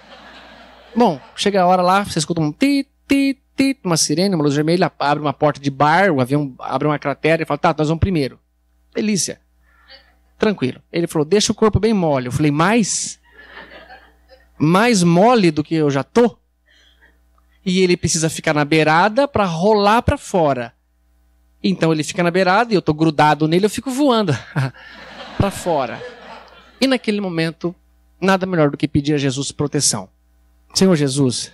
Bom, chega a hora lá, você escuta um tit, tit, tit, uma sirene, uma luz vermelha, abre uma porta de bar, o avião abre uma cratera e fala, tá, nós vamos primeiro. Delícia. Tranquilo. Ele falou, deixa o corpo bem mole. Eu falei, mais mole do que eu já tô? E ele precisa ficar na beirada para rolar para fora. Então ele fica na beirada e eu tô grudado nele, eu fico voando para fora. E naquele momento, nada melhor do que pedir a Jesus proteção. Senhor Jesus,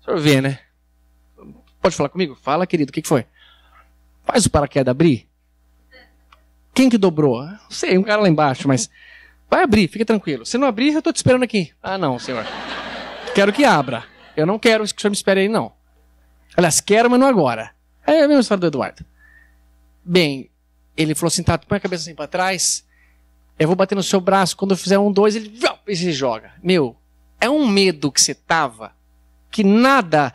o senhor vê, né? Pode falar comigo? Fala, querido, o que foi? Faz o paraquedas abrir. Quem que dobrou? Não sei, um cara lá embaixo, mas vai abrir, fica tranquilo. Se não abrir, eu tô te esperando aqui. Ah, não, senhor. Quero que abra. Eu não quero que o senhor me espere aí, não. Aliás, quero, mas não agora. É a mesma história do Eduardo. Bem, ele falou assim, tá, põe a cabeça assim para trás, eu vou bater no seu braço, quando eu fizer 1, 2, ele se joga. Meu, é um medo que você tava, que nada,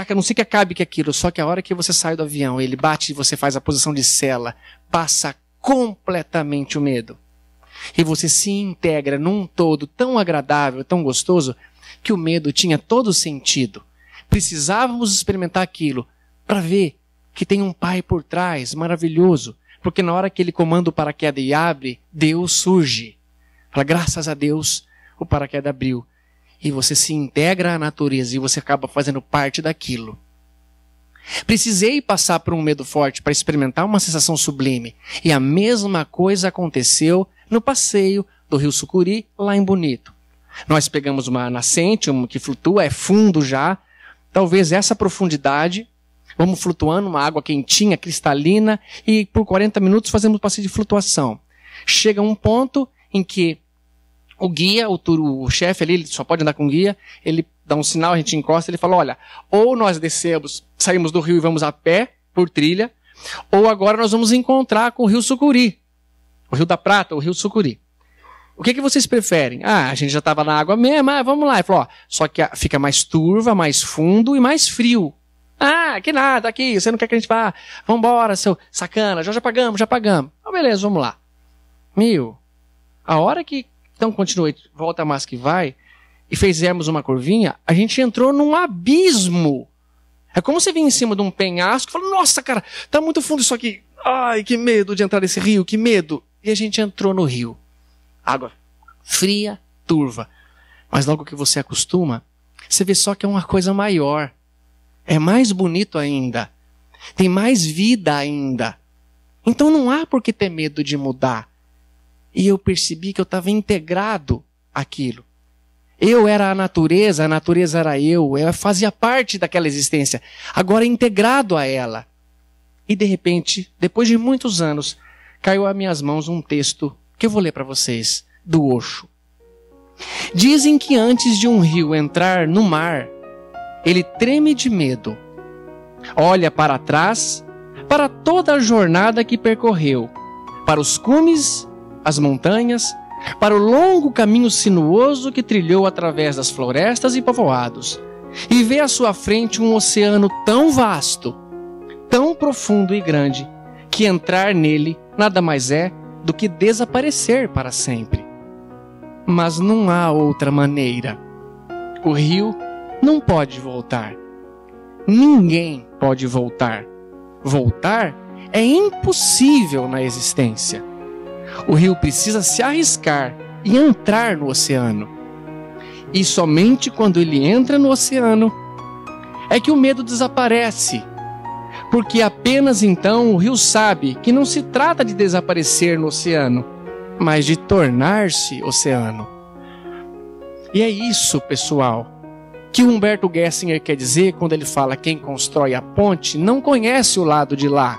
a não ser que acabe com aquilo, só que a hora que você sai do avião, ele bate e você faz a posição de cela, passa completamente o medo. E você se integra num todo tão agradável, tão gostoso, que o medo tinha todo sentido. Precisávamos experimentar aquilo para ver que tem um pai por trás, maravilhoso. Porque na hora que ele comanda o paraquedas e abre, Deus surge. Fala, graças a Deus, o paraquedas abriu. E você se integra à natureza e você acaba fazendo parte daquilo. Precisei passar por um medo forte para experimentar uma sensação sublime. E a mesma coisa aconteceu no passeio do Rio Sucuri, lá em Bonito. Nós pegamos uma nascente, uma que flutua, é fundo já. Talvez essa profundidade, vamos flutuando, uma água quentinha, cristalina, e por 40 minutos fazemos um passeio de flutuação. Chega um ponto em que o guia, o chefe ali, ele só pode andar com guia, ele dá um sinal, a gente encosta, ele fala, olha, ou nós descemos, saímos do rio e vamos a pé, por trilha, ou agora nós vamos encontrar com o Rio Sucuri, o Rio da Prata, o Rio Sucuri. O que vocês preferem? Ah, a gente já estava na água mesmo, vamos lá. Ele falou, ó, só que fica mais turva, mais fundo e mais frio. Ah, que nada, aqui, você não quer que a gente vá? Vambora, seu sacana, já pagamos. Ah, beleza, vamos lá. Meu, a hora que, então continua, volta mais que vai, e fizemos uma curvinha, a gente entrou num abismo. É como você vinha em cima de um penhasco e fala, nossa, cara, tá muito fundo isso aqui. Ai, que medo de entrar nesse rio, que medo. E a gente entrou no rio. Água fria, turva. Mas logo que você acostuma, você vê só que é uma coisa maior. É mais bonito ainda. Tem mais vida ainda. Então não há por que ter medo de mudar. E eu percebi que eu estava integrado àquilo. Eu era a natureza era eu fazia parte daquela existência. Agora integrado a ela. E de repente, depois de muitos anos, caiu às minhas mãos um texto que eu vou ler para vocês, do Osho. Dizem que antes de um rio entrar no mar, ele treme de medo. Olha para trás, para toda a jornada que percorreu, para os cumes, as montanhas, para o longo caminho sinuoso que trilhou através das florestas e povoados, e vê à sua frente um oceano tão vasto, tão profundo e grande, que entrar nele nada mais é do que desaparecer para sempre. Mas não há outra maneira. O rio não pode voltar. Ninguém pode voltar. Voltar é impossível na existência. O rio precisa se arriscar e entrar no oceano. E somente quando ele entra no oceano é que o medo desaparece. Porque apenas então o rio sabe que não se trata de desaparecer no oceano, mas de tornar-se oceano. E é isso, pessoal, que Humberto Gessinger quer dizer quando ele fala quem constrói a ponte não conhece o lado de lá.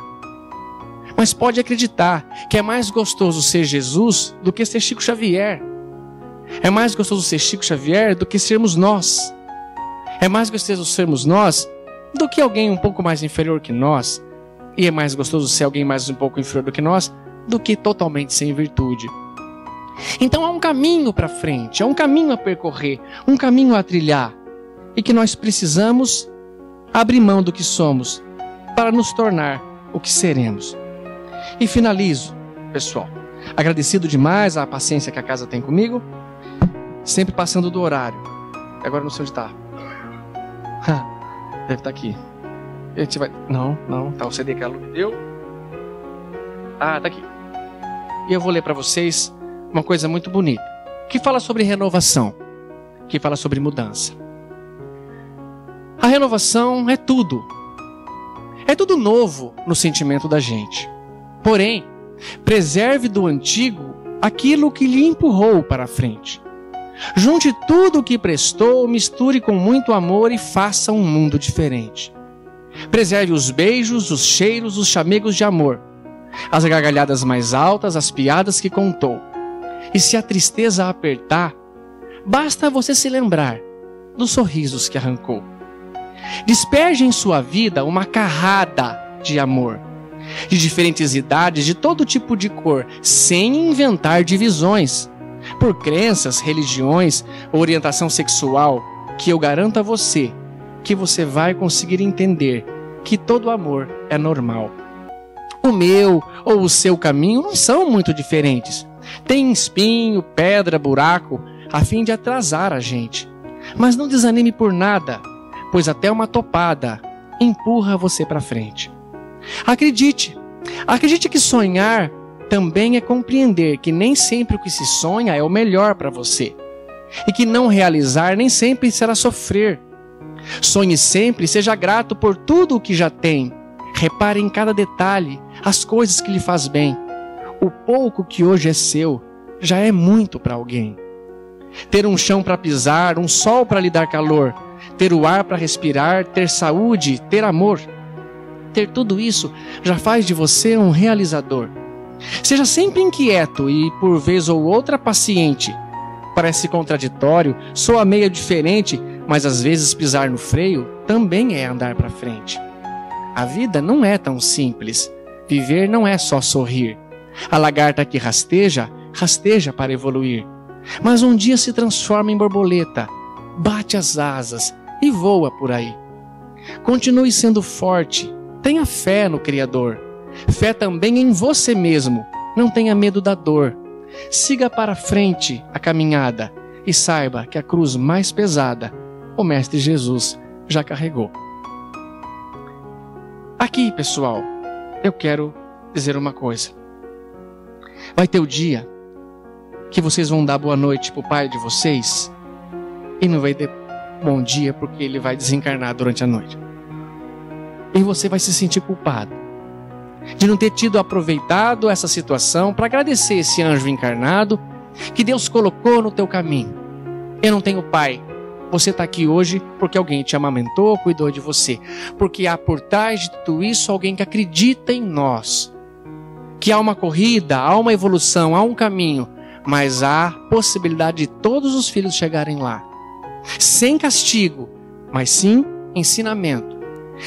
Mas pode acreditar que é mais gostoso ser Jesus do que ser Chico Xavier. É mais gostoso ser Chico Xavier do que sermos nós. É mais gostoso sermos nós do que alguém um pouco mais inferior que nós. E é mais gostoso ser alguém mais um pouco inferior do que nós do que totalmente sem virtude. Então há um caminho para frente, há um caminho a percorrer, um caminho a trilhar. E que nós precisamos abrir mão do que somos para nos tornar o que seremos. E finalizo, pessoal, agradecido demais a paciência que a casa tem comigo, sempre passando do horário. Agora não sei onde está. Deve estar aqui. A gente vai... Não, tá o CD que a Lu me deu. Ah, tá aqui. E eu vou ler para vocês uma coisa muito bonita, que fala sobre renovação, que fala sobre mudança. A renovação é tudo. É tudo novo no sentimento da gente. Porém, preserve do antigo aquilo que lhe empurrou para a frente. Junte tudo o que prestou, misture com muito amor e faça um mundo diferente. Preserve os beijos, os cheiros, os chamegos de amor, as gargalhadas mais altas, as piadas que contou. E se a tristeza a apertar, basta você se lembrar dos sorrisos que arrancou. Despeje em sua vida uma carrada de amor. de diferentes idades, de todo tipo de cor, sem inventar divisões, por crenças, religiões, orientação sexual, que eu garanto a você que você vai conseguir entender que todo amor é normal. O meu ou o seu caminho não são muito diferentes. Tem espinho, pedra, buraco, a fim de atrasar a gente. Mas não desanime por nada, pois até uma topada empurra você para frente. Acredite que sonhar também é compreender que nem sempre o que se sonha é o melhor para você. E que não realizar nem sempre será sofrer. Sonhe sempre e seja grato por tudo o que já tem. Repare em cada detalhe, as coisas que lhe faz bem. O pouco que hoje é seu já é muito para alguém. Ter um chão para pisar, um sol para lhe dar calor, ter o ar para respirar, ter saúde, ter amor. Ter tudo isso já faz de você um realizador. Seja sempre inquieto e, por vez ou outra, paciente. Parece contraditório, soa meio diferente, mas às vezes pisar no freio também é andar para frente. A vida não é tão simples. Viver não é só sorrir. A lagarta que rasteja, rasteja para evoluir. Mas um dia se transforma em borboleta, bate as asas e voa por aí. Continue sendo forte, tenha fé no Criador. Fé também em você mesmo, não tenha medo da dor. Siga para frente a caminhada e saiba que a cruz mais pesada o Mestre Jesus já carregou. Aqui, pessoal, eu quero dizer uma coisa. Vai ter o dia que vocês vão dar boa noite para o pai de vocês e não vai ter bom dia porque ele vai desencarnar durante a noite. E você vai se sentir culpado de não ter aproveitado essa situação para agradecer esse anjo encarnado que Deus colocou no teu caminho. Eu não tenho pai. Você está aqui hoje porque alguém te amamentou, cuidou de você. Porque há por trás de tudo isso alguém que acredita em nós. Que há uma corrida, há uma evolução, há um caminho. Mas há possibilidade de todos os filhos chegarem lá. Sem castigo, mas sim ensinamento.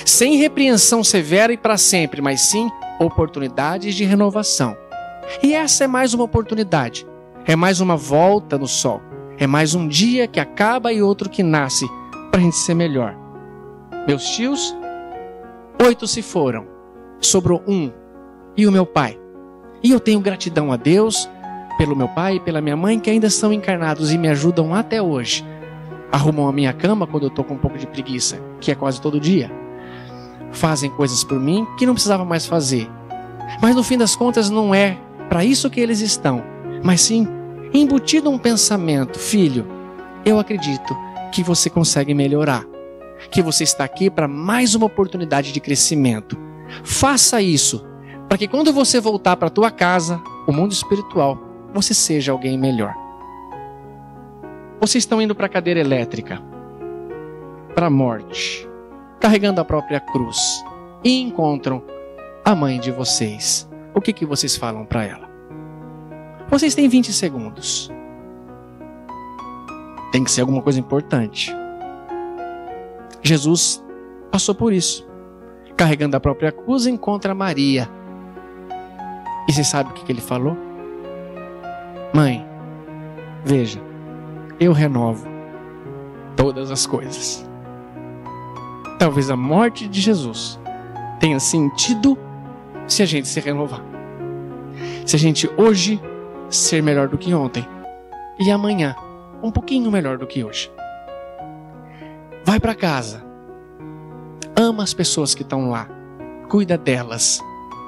Sem repreensão severa e para sempre, mas sim oportunidades de renovação. E essa é mais uma oportunidade. É mais uma volta no sol. É mais um dia que acaba e outro que nasce para a gente ser melhor. Meus tios, 8 se foram. Sobrou um. E o meu pai. E eu tenho gratidão a Deus pelo meu pai e pela minha mãe que ainda são encarnados e me ajudam até hoje. Arrumam a minha cama quando eu estou com um pouco de preguiça, que é quase todo dia. Fazem coisas por mim que não precisava mais fazer. Mas no fim das contas não é para isso que eles estão, mas sim embutido um pensamento: filho, eu acredito que você consegue melhorar, que você está aqui para mais uma oportunidade de crescimento. Faça isso, para que quando você voltar para a tua casa, o mundo espiritual, você seja alguém melhor. Vocês estão indo para a cadeira elétrica, para a morte, carregando a própria cruz, e encontram a mãe de vocês. O que vocês falam para ela? Vocês têm 20 segundos. Tem que ser alguma coisa importante. Jesus passou por isso. Carregando a própria cruz, encontra Maria. E você sabe o que ele falou? Mãe, veja, eu renovo todas as coisas. Talvez a morte de Jesus tenha sentido se a gente se renovar. Se a gente hoje ser melhor do que ontem e amanhã um pouquinho melhor do que hoje. Vai para casa. Ama as pessoas que estão lá. Cuida delas.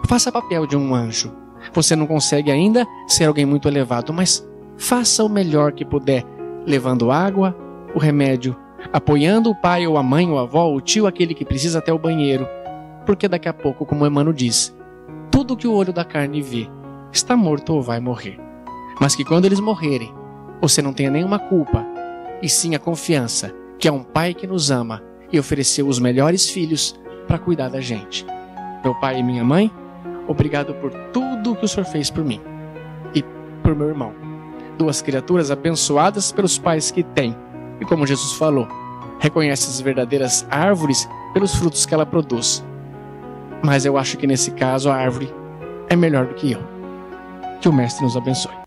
Faça papel de um anjo. Você não consegue ainda ser alguém muito elevado, mas faça o melhor que puder, levando água, o remédio, apoiando o pai ou a mãe ou a avó, o tio, aquele que precisa até o banheiro. Porque daqui a pouco, como Emmanuel diz, tudo que o olho da carne vê está morto ou vai morrer. Mas que quando eles morrerem, você não tenha nenhuma culpa, e sim a confiança que há um pai que nos ama e ofereceu os melhores filhos para cuidar da gente. Meu pai e minha mãe, obrigado por tudo que o Senhor fez por mim e por meu irmão. 2 criaturas abençoadas pelos pais que têm. E como Jesus falou, reconhece as verdadeiras árvores pelos frutos que ela produz. Mas eu acho que nesse caso a árvore é melhor do que eu. Que o Mestre nos abençoe.